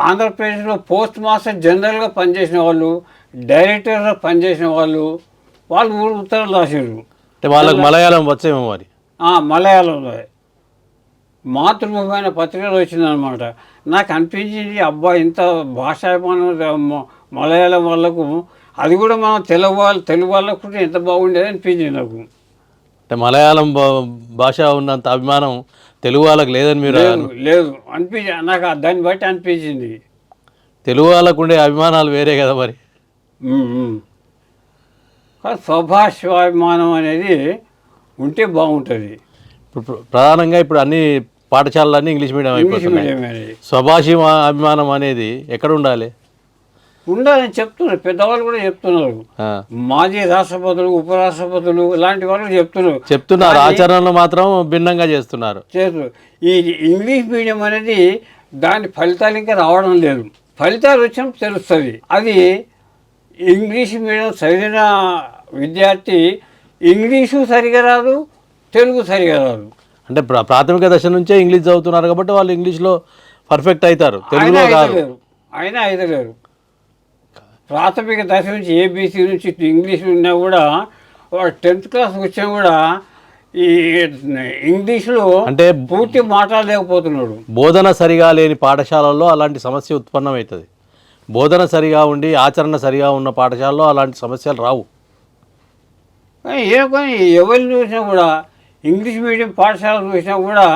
ఆంధ్రప్రదేశ్లో పోస్ట్ మాస్టర్ జనరల్గా పనిచేసిన వాళ్ళు, డైరెక్టర్గా పనిచేసిన వాళ్ళు కూడా ఉత్తరాలు రాశారు. అంటే వాళ్ళకి మలయాళం వచ్చేమో మరి. మలయాళంలో మాతృభూమి అనే పత్రికలో వచ్చిందనమాట. నాకు అనిపించింది, అబ్బా ఇంత భాషాభిమానం మలయాళం వాళ్ళకు, అది కూడా మనం తెలుగు వాళ్ళకు కూడా ఎంత బాగుండేది అనిపించింది నాకు. అంటే మలయాళం భాష ఉన్నంత అభిమానం తెలుగు వాళ్ళకి లేదని మీరు? లేదు అనిపించింది నాకు, దాన్ని బట్టి అనిపించింది. తెలుగు వాళ్ళకు ఉండే అభిమానాలు వేరే కదా మరి. స్వభాషాభిమానం అనేది ఉంటే బాగుంటుంది. ఇప్పుడు ప్రధానంగా ఇప్పుడు అన్ని పాఠశాలలన్నీ ఇంగ్లీష్ మీడియం అయిపోతున్నాయి. స్వభాష అభిమానం అనేది ఎక్కడ ఉండాలి? ఉండాలని చెప్తున్నారు, పెద్దవాళ్ళు కూడా చెప్తున్నారు. మాజీ రాష్ట్రపతులు, ఉపరాష్ట్రపతులు ఇలాంటి వాళ్ళు చెప్తున్నారు. ఆచరణలో మాత్రం భిన్నంగా చేస్తున్నారు. ఈ ఇంగ్లీష్ మీడియం అనేది దాని ఫలితాలు ఇంకా రావడం లేదు. ఫలితాలు వచ్చినప్పుడు తెలుస్తుంది. అది ఇంగ్లీష్ మీడియం చదివిన విద్యార్థి ఇంగ్లీషు సరిగా రాదు, తెలుగు సరిగా రాదు. అంటే ప్రాథమిక దశ నుంచే ఇంగ్లీష్ చదువుతున్నారు కాబట్టి వాళ్ళు ఇంగ్లీష్లో పర్ఫెక్ట్ అవుతారు, తెలుగులో కాదు. అయినా ఐదలేరు. ప్రాథమిక దశ నుంచి ఏబీసీ నుంచి ఇంగ్లీష్ ఉన్నా కూడా 10th క్లాస్ వచ్చినా కూడా ఈ ఇంగ్లీష్లో అంటే పూర్తి మాట్లాడలేకపోతున్నాడు. బోధన సరిగా లేని పాఠశాలల్లో అలాంటి సమస్య ఉత్పన్నమవుతుంది. బోధన సరిగా ఉండి ఆచరణ సరిగా ఉన్న పాఠశాలలో అలాంటి సమస్యలు రావు. కానీ ఎవరిని చూసినా కూడా ఇంగ్లీష్ మీడియం పాఠశాల చూసినా కూడా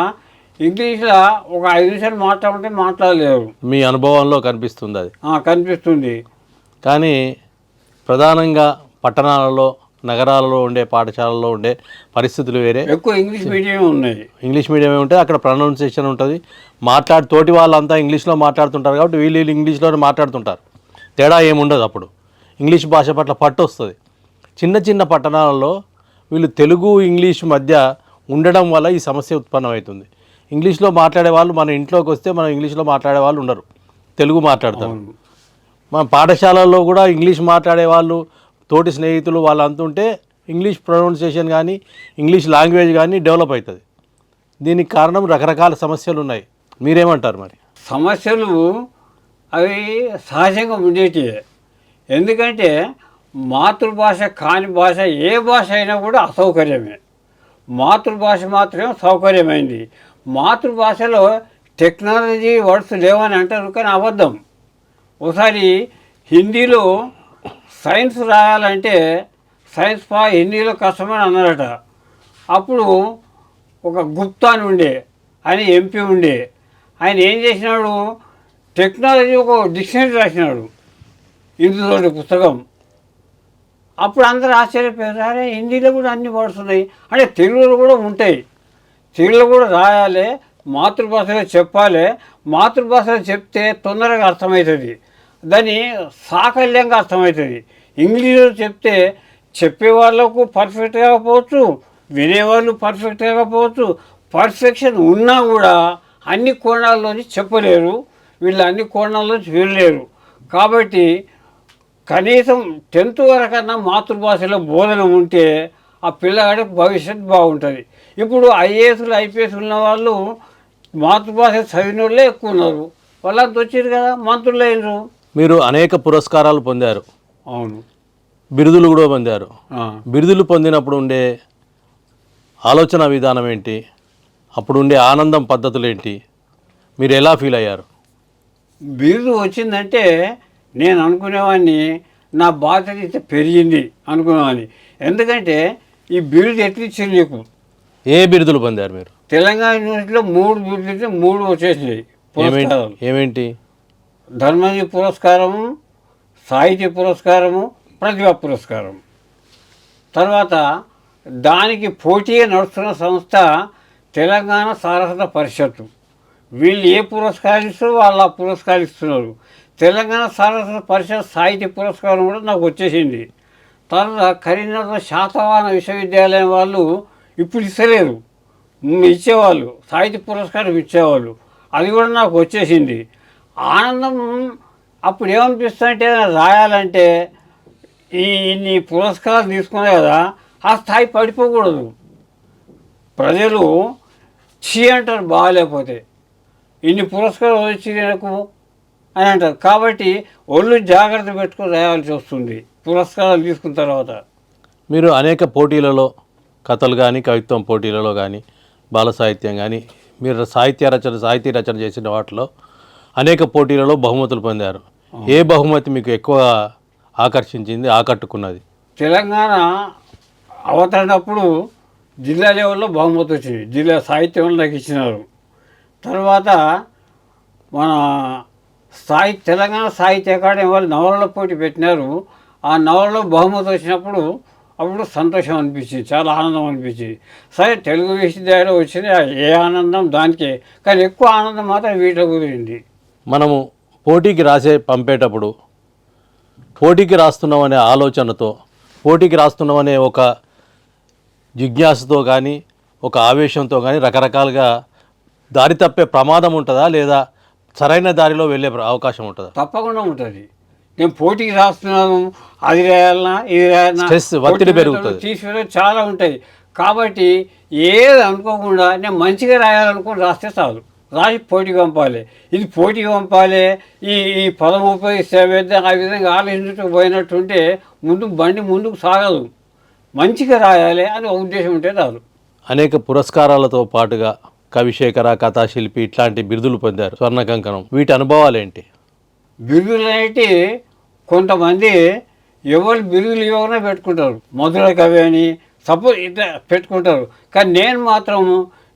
ఇంగ్లీష్లో ఒక 5 నిమిషాలు మాట్లాడుతుంటే మాట్లాడలేరు. మీ అనుభవంలో కనిపిస్తుంది అది? కనిపిస్తుంది. కానీ ప్రధానంగా పట్టణాలలో నగరాలలో ఉండే పాఠశాలలో ఉండే పరిస్థితులు వేరే. ఎక్కువ ఇంగ్లీష్ మీడియం ఉన్నాయి. ఇంగ్లీష్ మీడియమే ఉంటే అక్కడ ప్రొనౌన్సియేషన్ ఉంటుంది. తోటి వాళ్ళంతా ఇంగ్లీష్లో మాట్లాడుతుంటారు కాబట్టి వీళ్ళు ఇంగ్లీష్లోనే మాట్లాడుతుంటారు. తేడా ఏముండదు. అప్పుడు ఇంగ్లీష్ భాష పట్ల పట్టు వస్తుంది. చిన్న చిన్న పట్టణాలలో వీళ్ళు తెలుగు ఇంగ్లీష్ మధ్య ఉండడం వల్ల ఈ సమస్య ఉత్పన్నమవుతుంది. ఇంగ్లీష్లో మాట్లాడే వాళ్ళు మన ఇంట్లోకి వస్తే మనం ఇంగ్లీష్లో మాట్లాడే వాళ్ళు ఉండరు, తెలుగు మాట్లాడతారు. మన పాఠశాలల్లో కూడా ఇంగ్లీష్ మాట్లాడే వాళ్ళు తోటి స్నేహితులు వాళ్ళు అంతుంటే ఇంగ్లీష్ ప్రొనౌన్సియేషన్ కానీ ఇంగ్లీష్ లాంగ్వేజ్ కానీ డెవలప్ అవుతుంది. దీనికి కారణం రకరకాల సమస్యలు ఉన్నాయి. మీరేమంటారు? మరి సమస్యలు అవి సహజంగా ఉండేటివే. ఎందుకంటే మాతృభాష కాని భాష ఏ భాష అయినా కూడా అసౌకర్యమే. మాతృభాష మాత్రమే సౌకర్యమైంది. మాతృభాషలో టెక్నాలజీ వర్డ్స్ లేవని అంటారు, కానీ అబద్ధం. ఒకసారి హిందీలో సైన్స్ రాయాలంటే సైన్స్ హిందీలో కష్టమని అన్నారట. అప్పుడు ఒక గుప్తా అని ఉండే, ఆయన ఎంపీ ఉండే, ఆయన ఏం చేసినాడు, టెక్నాలజీ ఒక డిక్షనరీ రాసినాడు, హిందీలో పుస్తకం. అప్పుడు అందరూ ఆశ్చర్యపోయారు, అరే హిందీలో కూడా అన్ని వర్డ్స్ ఉన్నాయి, అంటే తెలుగులో కూడా ఉంటాయి, తెలుగులో కూడా రాయాలి, మాతృభాషలో చెప్పాలి, మాతృభాషలో చెప్తే తొందరగా అర్థమవుతుంది, దాన్ని సాకల్యంగా అర్థమవుతుంది. ఇంగ్లీష్లో చెప్తే చెప్పే వాళ్ళకు పర్ఫెక్ట్ కాకపోవచ్చు, వినేవాళ్ళు పర్ఫెక్ట్ కాకపోవచ్చు, పర్ఫెక్షన్ ఉన్నా కూడా అన్ని కోణాల్లోంచి చెప్పలేరు, వీళ్ళు అన్ని కోణాల్లోంచి వెళ్ళలేరు. కాబట్టి కనీసం 10th వరకన్నా మాతృభాషలో బోధన ఉంటే ఆ పిల్లగాడి భవిష్యత్తు బాగుంటుంది. ఇప్పుడు ఐఏఎస్లు ఐపీఎస్ ఉన్న వాళ్ళు మాతృభాష చదివిన వాళ్ళే ఎక్కువ ఉన్నారు. వాళ్ళంతా వచ్చారు కదా, మంత్రులు అయినరు. మీరు అనేక పురస్కారాలు పొందారు. అవును. బిరుదులు కూడా పొందారు. బిరుదులు పొందినప్పుడు ఉండే ఆలోచన విధానం ఏంటి? అప్పుడు ఉండే ఆనందం పద్ధతులు ఏంటి? మీరు ఎలా ఫీల్ అయ్యారు? బిరుదు వచ్చిందంటే నేను అనుకునేవాడిని నా బాధ్యత పెరిగింది అనుకునేవాడిని. ఎందుకంటే ఈ బిరుదు ఎట్లా ఇచ్చింది నీకు? ఏ బిరుదులు పొందారు మీరు? తెలంగాణ యూనివర్సిటీలో 3 బిరుదులు 3 వచ్చేసినాయి. ఏమేంటి? ధర్మజీ పురస్కారము, సాహిత్య పురస్కారము, ప్రతిభా పురస్కారం. తర్వాత దానికి పోటీగా నడుస్తున్న సంస్థ తెలంగాణ సారస్వత పరిషత్తు. వీళ్ళు ఏ పురస్కారం ఇస్తారో వాళ్ళు ఆ పురస్కారం ఇస్తున్నారు. తెలంగాణ సారస్వత పరిషత్ సాహిత్య పురస్కారం కూడా నాకు వచ్చేసింది. తర్వాత కరీంనగర్ శాతవాహన విశ్వవిద్యాలయం వాళ్ళు ఇప్పుడు ఇస్తలేరు, ఇచ్చేవాళ్ళు, సాహిత్య పురస్కారం ఇచ్చేవాళ్ళు, అది కూడా నాకు వచ్చేసింది. ఆనందం అప్పుడు ఏమనిపిస్తుందంటే, రాయాలంటే ఇన్ని పురస్కారాలు తీసుకున్నాయి కదా, ఆ స్థాయి పడిపోకూడదు. ప్రజలు చీ అంటారు బాగాలేకపోతే, ఇన్ని పురస్కారాలు వచ్చి నాకు అని అంటారు. కాబట్టి ఒళ్ళు జాగ్రత్త పెట్టుకుని రాయాల్సి వస్తుంది పురస్కారాలు తీసుకున్న తర్వాత. మీరు అనేక పోటీలలో కథలు కానీ కవిత్వం పోటీలలో కానీ బాల సాహిత్యం కానీ మీరు సాహితీ రచన చేసిన వాటిలో అనేక పోటీలలో బహుమతులు పొందారు. ఏ బహుమతి మీకు ఎక్కువ ఆకర్షించింది, ఆకట్టుకున్నది? తెలంగాణ అవతరణప్పుడు జిల్లా లెవెల్లో బహుమతి వచ్చింది, జిల్లా సాహిత్యంలో నాకు ఇచ్చినారు. తర్వాత మన తెలంగాణ సాహిత్య అకాడమీ వాళ్ళు నవలల పోటీ పెట్టినారు. ఆ నవలలో బహుమతి వచ్చినప్పుడు అప్పుడు సంతోషం అనిపించింది, చాలా ఆనందం అనిపించింది. సరే తెలుగు విశ్వవిద్యాలయంలో వచ్చింది, ఏ ఆనందం దానికే, కానీ ఎక్కువ ఆనందం మాత్రం వీటిలో కుదిరింది. మనము పోటీకి పంపేటప్పుడు పోటీకి రాస్తున్నామనే ఆలోచనతో, పోటీకి రాస్తున్నామనే ఒక జిజ్ఞాసతో కానీ ఒక ఆవేశంతో కానీ రకరకాలుగా దారి తప్పే ప్రమాదం ఉంటుందా, లేదా సరైన దారిలో వెళ్ళే అవకాశం ఉంటుందా? తప్పకుండా ఉంటుంది. నేను పోటీకి రాస్తున్నాను, అది రాయాలన్నా ఇది రాయాలన్నా Stress, ఒత్తిడి పెరుగుతుంది. తీసుకునే చాలా ఉంటాయి. కాబట్టి ఏది అనుకోకుండా నేను మంచిగా రాయాలనుకుని రాస్తే చాలు, రాసి పోటీకి పంపాలి. ఇది పోటీకి పంపాలి, ఈ పదం ఉపయోగిస్తే ఆ విధంగా ఆలోచించుటూ పోయినట్టుంటే బండి ముందుకు సాగదు. మంచిగా రాయాలి అని ఒక ఉద్దేశం ఉంటే చాలు. అనేక పురస్కారాలతో పాటుగా కవిశేఖర, కథాశిల్పి ఇట్లాంటి బిరుదులు పొందారు. స్వర్ణ కంకణం, వీటి అనుభవాలు ఏంటి? బిరుదులు అనేటి కొంతమంది ఎవరు బిరుదులు ఇవ్వగానే పెట్టుకుంటారు, మధుర కవి అని సపోజ్ ఇట్లా పెట్టుకుంటారు. కానీ నేను మాత్రం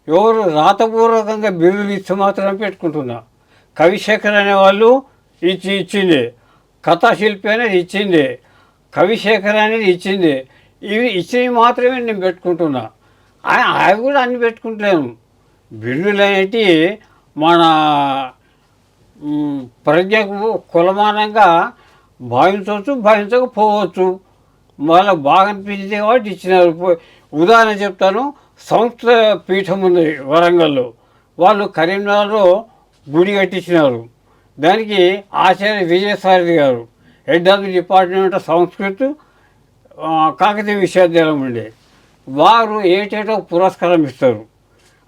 ఎవరు రాతపూర్వకంగా బిరుదులు ఇస్తే మాత్రం పెట్టుకుంటున్నా. కవిశేఖర్ అనేవాళ్ళు ఇచ్చింది, కథాశిల్పి అనేది ఇచ్చింది, కవిశేఖర్ అనేది ఇచ్చింది. ఇవి ఇచ్చినవి మాత్రమే నేను పెట్టుకుంటున్నా. అవి కూడా అన్ని పెట్టుకుంటలేను. బిరుదులు అనేటివి మన ప్రజ్ఞకు కులమానంగా భావించకపోవచ్చు. వాళ్ళకు బాగా అనిపించింది కాబట్టి ఇచ్చినారు. ఉదాహరణ చెప్తాను. సంస్కృత పీఠం ఉంది వరంగల్లో, వాళ్ళు కరీంనగర్లో గుడి కట్టించినారు. దానికి ఆచార్య విజయసారథి గారు head of the department of Sanskrit, Kakatiya విశ్వవిద్యాలయం ఉండే వారు ఏటేటో పురస్కారం ఇస్తారు.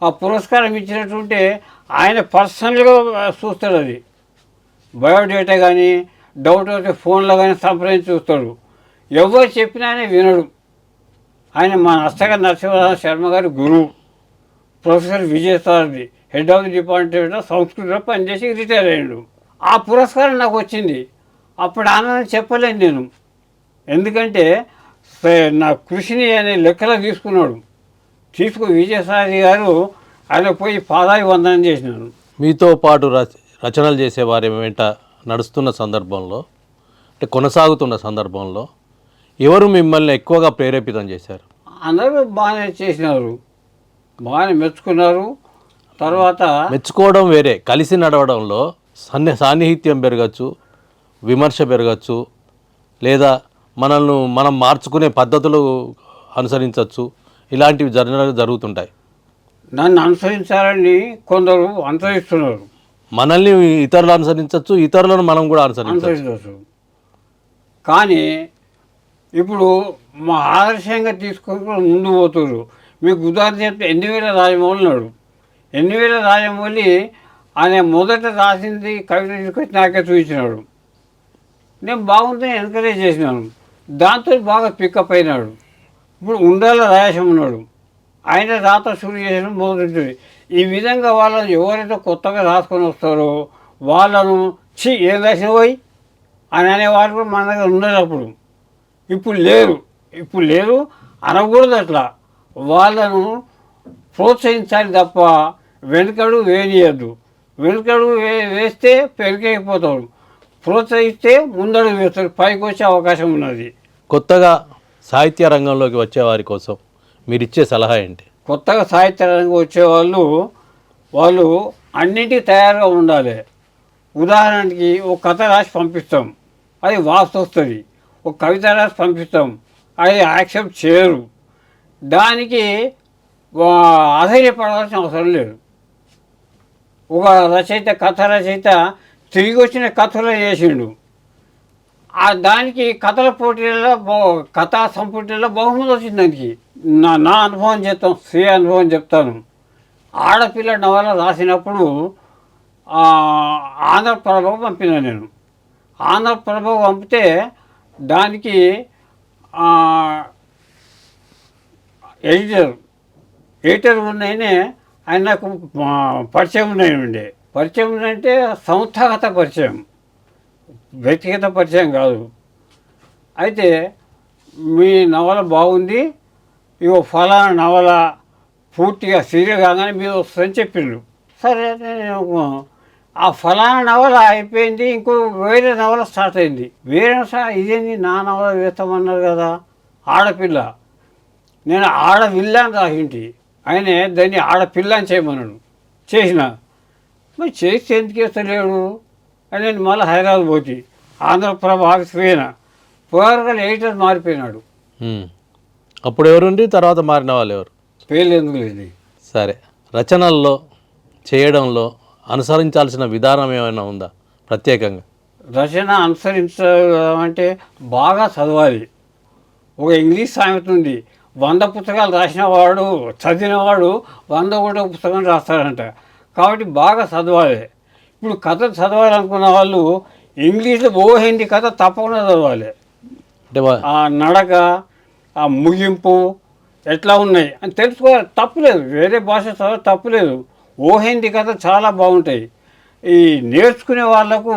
ఆ పురస్కారం ఇచ్చినట్టుంటే ఆయన పర్సనల్గా చూస్తాడు. అది బయోడేటా కానీ డౌట్ అయితే ఫోన్లో కానీ సంప్రదించి చూస్తాడు. ఎవరు చెప్పినా ఆయన వినడు. ఆయన మా నర్సగారి నరసింహ శర్మ గారి గురువు professor Vijayasarathi, head of the department of సంస్కృతిలో పనిచేసి రిటైర్ అయ్యాడు. ఆ పురస్కారం నాకు వచ్చింది. అప్పుడు ఆనందం చెప్పలేను నేను, ఎందుకంటే నా కృషిని అనే లెక్కలో తీసుకున్నాడు. విజయసారథి గారు ఆయన పోయి పాదాయి వందనం చేసినాను. మీతో పాటు రచనలు చేసేవారి వెంట నడుస్తున్న సందర్భంలో, అంటే కొనసాగుతున్న సందర్భంలో ఎవరు మిమ్మల్ని ఎక్కువగా ప్రేరేపితం చేశారు? అందరూ బాగానే చేసినారు, బాగానే మెచ్చుకున్నారు. తర్వాత మెచ్చుకోవడం వేరే, కలిసి నడవడంలో సాన్నిహిత్యం పెరగచ్చు, విమర్శ పెరగచ్చు, లేదా మనం మార్చుకునే పద్ధతులు అనుసరించవచ్చు. ఇలాంటివి జరుగుతుంటాయి. నన్ను అనుసరించాలని కొందరు అనుసరిస్తున్నారు. మనల్ని ఇతరులు అనుసరించవచ్చు, ఇతరులను మనం కూడా అనుసరించవచ్చు. కానీ ఇప్పుడు మా ఆదర్శంగా తీసుకొని ముందు పోతున్నారు. మీకు ఉదాహరణ చెప్తే ఎన్నివేల రాజమౌళి ఉన్నాడు. ఎన్నివేల రాజమౌళి ఆయన మొదట రాసింది కవిత తీసుకొచ్చి నాకే చూపించినాడు. నేను బాగుందని ఎంకరేజ్ చేసినాను. దాంతో బాగా పికప్ అయినాడు. ఇప్పుడు ఉండాల రాయసం ఉన్నాడు, ఆయన రాత షురు చేసిన మొదటి. ఈ విధంగా వాళ్ళని ఎవరైతే కొత్తగా రాసుకొని వస్తారో వాళ్ళను ఏం రాసిన పోయి అని అనేవారు కూడా మన దగ్గర ఉండేటప్పుడు. ఇప్పుడు లేరు అనకూడదు. అట్లా వాళ్ళను ప్రోత్సహించాలి తప్ప వెనుకడు వేయద్దు. వెనుకడు వేస్తే పెరిగైపోతాడు, ప్రోత్సహిస్తే ముందడుగు వేస్తారు, పైకి వచ్చే అవకాశం ఉన్నది. కొత్తగా సాహిత్య రంగంలోకి వచ్చేవారి కోసం మీరు ఇచ్చే సలహా ఏంటి? కొత్తగా సాహిత్య రంగం వచ్చేవాళ్ళు అన్నింటికి తయారుగా ఉండాలి. ఉదాహరణకి ఒక కథ రాసి పంపిస్తాం, అది వాస్తు వస్తుంది. ఒక కవిత రాసి పంపిస్తాం, అది యాక్సెప్ట్ చేయరు. దానికి ఆశ్చర్యపడాల్సిన అవసరం లేదు. ఒక కథ రచయిత తిరిగి వచ్చిన కథలో చేసిండు, దానికి కథల పోటీలలో కథా సంపుటిలో బహుమతి వచ్చింది. దానికి నా అనుభవం చెప్తాను, స్వీయ అనుభవం చెప్తాను. ఆడపిల్ల నవల రాసినప్పుడు ఆంధ్రప్రభకు పంపిన నేను. ఆంధ్రప్రభకు పంపితే దానికి ఎడిటర్ ఉన్నాయనే ఆయన నాకు పరిచయం ఉన్నాయండి. పరిచయం ఉందంటే సంస్థాగత పరిచయం, వ్యక్తిగత పరిచయం కాదు. అయితే మీ నవల బాగుంది, ఇగో ఫలానా నవల పూర్తిగా సీరియల్ కాగానే మీరు వస్తుందని చెప్పిండ్రు. సరే, నేను ఆ ఫలానా నవల అయిపోయింది, ఇంకో వేరే నవల స్టార్ట్ అయింది. ఇదేంది నా నవల వేస్తామన్నారు కదా. ఆడపిల్ల, నేను ఆడవిల్ల అని రాసింటి, ఆయన దాన్ని ఆడపిల్ల అని చేయమన్నాడు. చేసిన మరి చేస్తే ఎందుకు వేస్తలేడు అని నేను మళ్ళీ హైదరాబాద్ పోతే ఆంధ్రప్రభ ఆఫీస్ పోయినా, పోయారు ఎడిటర్ మారిపోయినాడు. అప్పుడు ఎవరుండి తర్వాత మారిన వాళ్ళు ఎవరు? పేర్లు ఎందుకు లేదు. సరే, రచనల్లో చేయడంలో అనుసరించాల్సిన విధానం ఏమైనా ఉందా ప్రత్యేకంగా? రచన అనుసరించాలంటే బాగా చదవాలి. ఒక ఇంగ్లీష్ సామెత ఉంది, 100 పుస్తకాలు రాసిన వాడు చదివినవాడు 100 కూడా పుస్తకం రాస్తాడంట. కాబట్టి బాగా చదవాలి. ఇప్పుడు కథ చదవాలనుకున్న వాళ్ళు ఇంగ్లీష్లో హిందీ కథ తప్పకుండా చదవాలి. అంటే ఆ నడక, ఆ ముగింపు ఎట్లా ఉన్నాయి అని తెలుసుకోవాలి. తప్పులేదు, వేరే భాష చదవ తప్పులేదు. హిందీ కథ చాలా బాగుంటాయి. ఈ నేర్చుకునే వాళ్లకు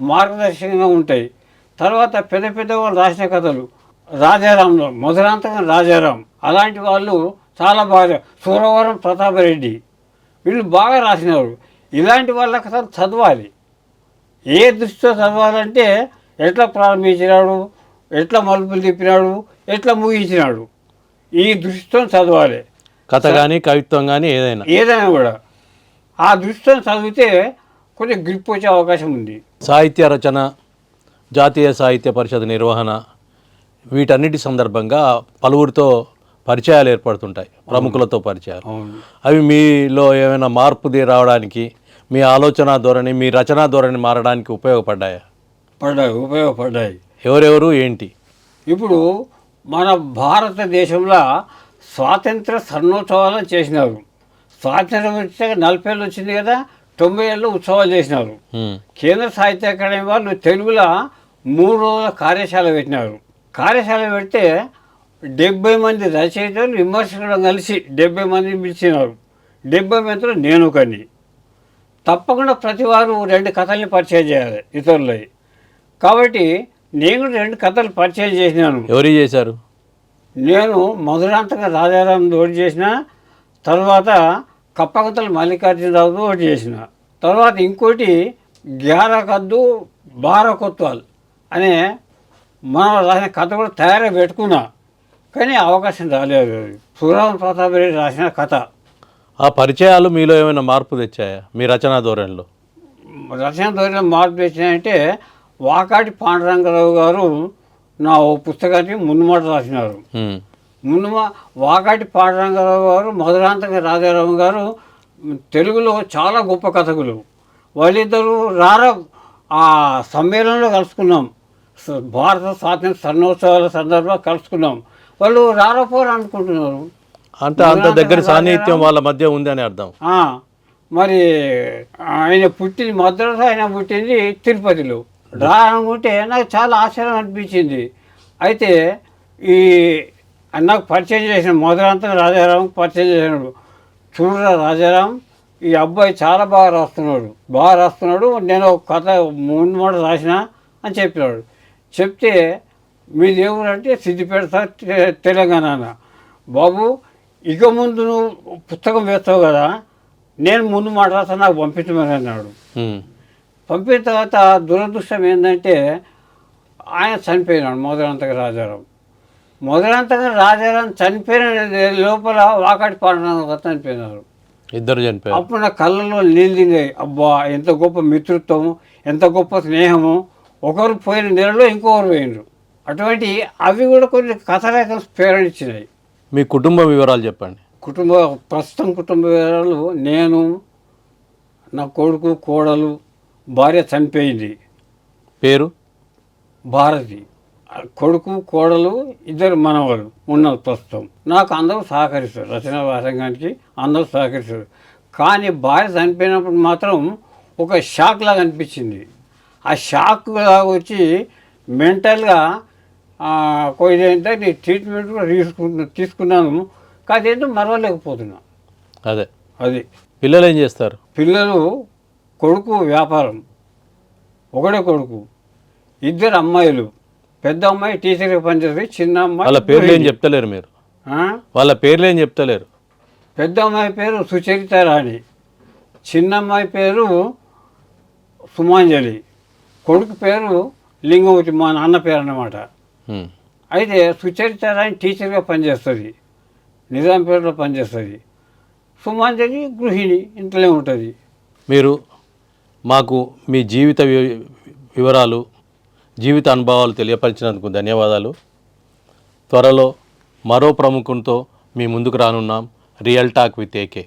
మార్గదర్శకంగా ఉంటాయి. తర్వాత పెద్ద పెద్ద వాళ్ళు రాసిన కథలు, రాజారాంలో మధురాంతకం రాజారాం అలాంటి వాళ్ళు చాలా బాగా, సూరవరం ప్రతాపరెడ్డి వీళ్ళు బాగా రాసినారు. ఇలాంటి వాళ్ళ కథలు చదవాలి. ఏ దృష్టితో చదవాలంటే ఎట్లా ప్రారంభించినాడు, ఎట్లా మలుపులు తిప్పినాడు, ఎట్లా ముగించినాడు, ఈ దృష్టితో చదవాలి. కథ కానీ కవిత్వం కానీ ఏదైనా కూడా ఆ దృష్టితో చదివితే కొంచెం గ్రిప్ వచ్చే అవకాశం ఉంది. సాహిత్య రచన, జాతీయ సాహిత్య పరిషత్ నిర్వహణ వీటన్నిటి సందర్భంగా పలువురితో పరిచయాలు ఏర్పడుతుంటాయి, ప్రముఖులతో పరిచయాలు. అవి మీలో ఏమైనా మార్పు రావడానికి, మీ ఆలోచన ధోరణి, మీ రచనా ధోరణి మారడానికి ఉపయోగపడ్డాయా? ఉపయోగపడ్డాయి. ఎవరెవరు ఏంటి? ఇప్పుడు మన భారతదేశంలో స్వాతంత్ర సన్నోత్సవాలు చేసినారు. స్వాతంత్రం వచ్చాక 40 ఏళ్ళు వచ్చింది కదా, 90 ఏళ్ళు ఉత్సవాలు చేసినారు. కేంద్ర సాహిత్య అకాడమీ వాళ్ళు తెలుగులో 3 రోజుల కార్యశాల పెట్టినారు. కార్యశాల పెడితే 70 మంది రచయితలు విమర్శకులు కలిసి 70 మందిని పిలిచినారు. 70 మందిలో నేను కానీ. తప్పకుండా ప్రతి వారు 2 కథల్ని పరిచయం చేయాలి ఇతరులవి. కాబట్టి నేను 2 కథలు పరిచయం చేసినాను. ఎవరు చేశారు? నేను మధురాంతక రాజారాం ఒకటి చేసిన, తర్వాత కప్పకథలు మల్లికార్జునరావు ఒకటి చేసిన, తర్వాత ఇంకోటి గ్యారకద్దు బారకొత్వాల్ అనే మనం రాసిన కథ కూడా తయారై పెట్టుకున్నా. కానీ అవకాశం రాలేదు. సూరవరం ప్రతాపరెడ్డి రాసిన కథ. ఆ పరిచయాలు మీలో ఏమైనా మార్పు తెచ్చాయా మీ రచనా ధోరణిలో? రచన ధోరణిలో మార్పు తెచ్చాయంటే వాకాటి పాండురంగారావు గారు నా ఓ పుస్తకానికి ముందుమాట రాసినారు. వాకాటి పాండురంగారావు గారు, మధురాంతక రాజారావు గారు తెలుగులో చాలా గొప్ప కథకులు. వాళ్ళిద్దరూ ఆ సమ్మేళనంలో కలుసుకున్నాం. భారత స్వాతంత్ర సన్నోత్సవాల సందర్భంగా కలుసుకున్నాం. వాళ్ళు రారపోరు అనుకుంటున్నారు. అంత దగ్గర సాన్నిహిత్యం వాళ్ళ మధ్య ఉంది అని అర్థం. మరి ఆయన పుట్టింది మద్రాసు, ఆయన పుట్టింది తిరుపతిలో. అనుకుంటే నాకు చాలా ఆశ్చర్యం అనిపించింది. అయితే ఈ నాకు పరిచయం చేసిన మధురాంతక రాజారాం పరిచయం చేసినాడు. చూడరా రాజారాం, ఈ అబ్బాయి చాలా బాగా రాస్తున్నాడు, నేను ఒక కథ ముందు మాట రాసిన అని చెప్పినాడు. చెప్తే మీది ఏ ఊరు అంటే సిద్దిపేట సార్, తెలంగాణ. బాబు, ఇక ముందు నువ్వు పుస్తకం వేస్తావు కదా, నేను ముందు మాట రాస్తా, నాకు పంపించమని అన్నాడు. పంపిన తర్వాత దురదృష్టం ఏంటంటే ఆయన చనిపోయినాడు. మధురాంతక రాజారాం చనిపోయిన లోపల వాకాటి పాండురంగ చనిపోయినారు. ఇద్దరు చనిపోయారు. అప్పుడు నా కళ్ళలో నీళ్ళు తిరిగాయి. అబ్బా, ఎంత గొప్ప మిత్రుత్వం, ఎంత గొప్ప స్నేహము. ఒకరు పోయిన నెలలో ఇంకొకరు పోయినరు. అటువంటి అవి కూడా కొన్ని కథలేఖ ప్రేరణించినాయి. మీ కుటుంబ వివరాలు చెప్పండి. ప్రస్తుతం కుటుంబ వివరాలు, నేను, నా కొడుకు, కోడలు, భార్య చనిపోయింది. పేరు భారతి. కొడుకు, కోడలు, 2 మనవాళ్ళు ఉన్నారు ప్రస్తుతం. నాకు అందరూ సహకరిస్తారు, రచనా రంగానికి అందరూ సహకరిస్తారు. కానీ భార్య చనిపోయినప్పుడు మాత్రం ఒక షాక్ లాగా అనిపించింది. ఆ షాక్ లాగా వచ్చి మెంటల్గా కొంచెం ట్రీట్మెంట్ కూడా తీసుకున్నాను. కానీ ఏంటో మరవలేకపోతున్నా. అది పిల్లలు ఏం చేస్తారు? పిల్లలు, కొడుకు వ్యాపారం, ఒకడే కొడుకు, 2 అమ్మాయిలు. పెద్ద అమ్మాయి టీచర్గా పనిచేస్తుంది, చిన్న అమ్మాయి. వాళ్ళ పేర్లు ఏం చెప్తలేరు మీరు? వాళ్ళ పేర్లు ఏం చెప్తలేరు? పెద్ద అమ్మాయి పేరు సుచరిత రాణి, చిన్న అమ్మాయి పేరు సుమాంజలి, కొడుకు పేరు లింగవతి, మా నాన్న పేరు అన్నమాట. అయితే సుచరిత రాణి టీచర్గా పనిచేస్తుంది, నిజాంపేటలో పనిచేస్తుంది. సుమాంజలి గృహిణి, ఇంట్లోనే ఉంటుంది. మీరు మాకు మీ జీవిత వివరాలు, జీవిత అనుభవాలు తెలియపరిచినందుకు ధన్యవాదాలు. త్వరలో మరో ప్రముఖునితో మీ ముందుకు రానున్నాం. Real talk with AK.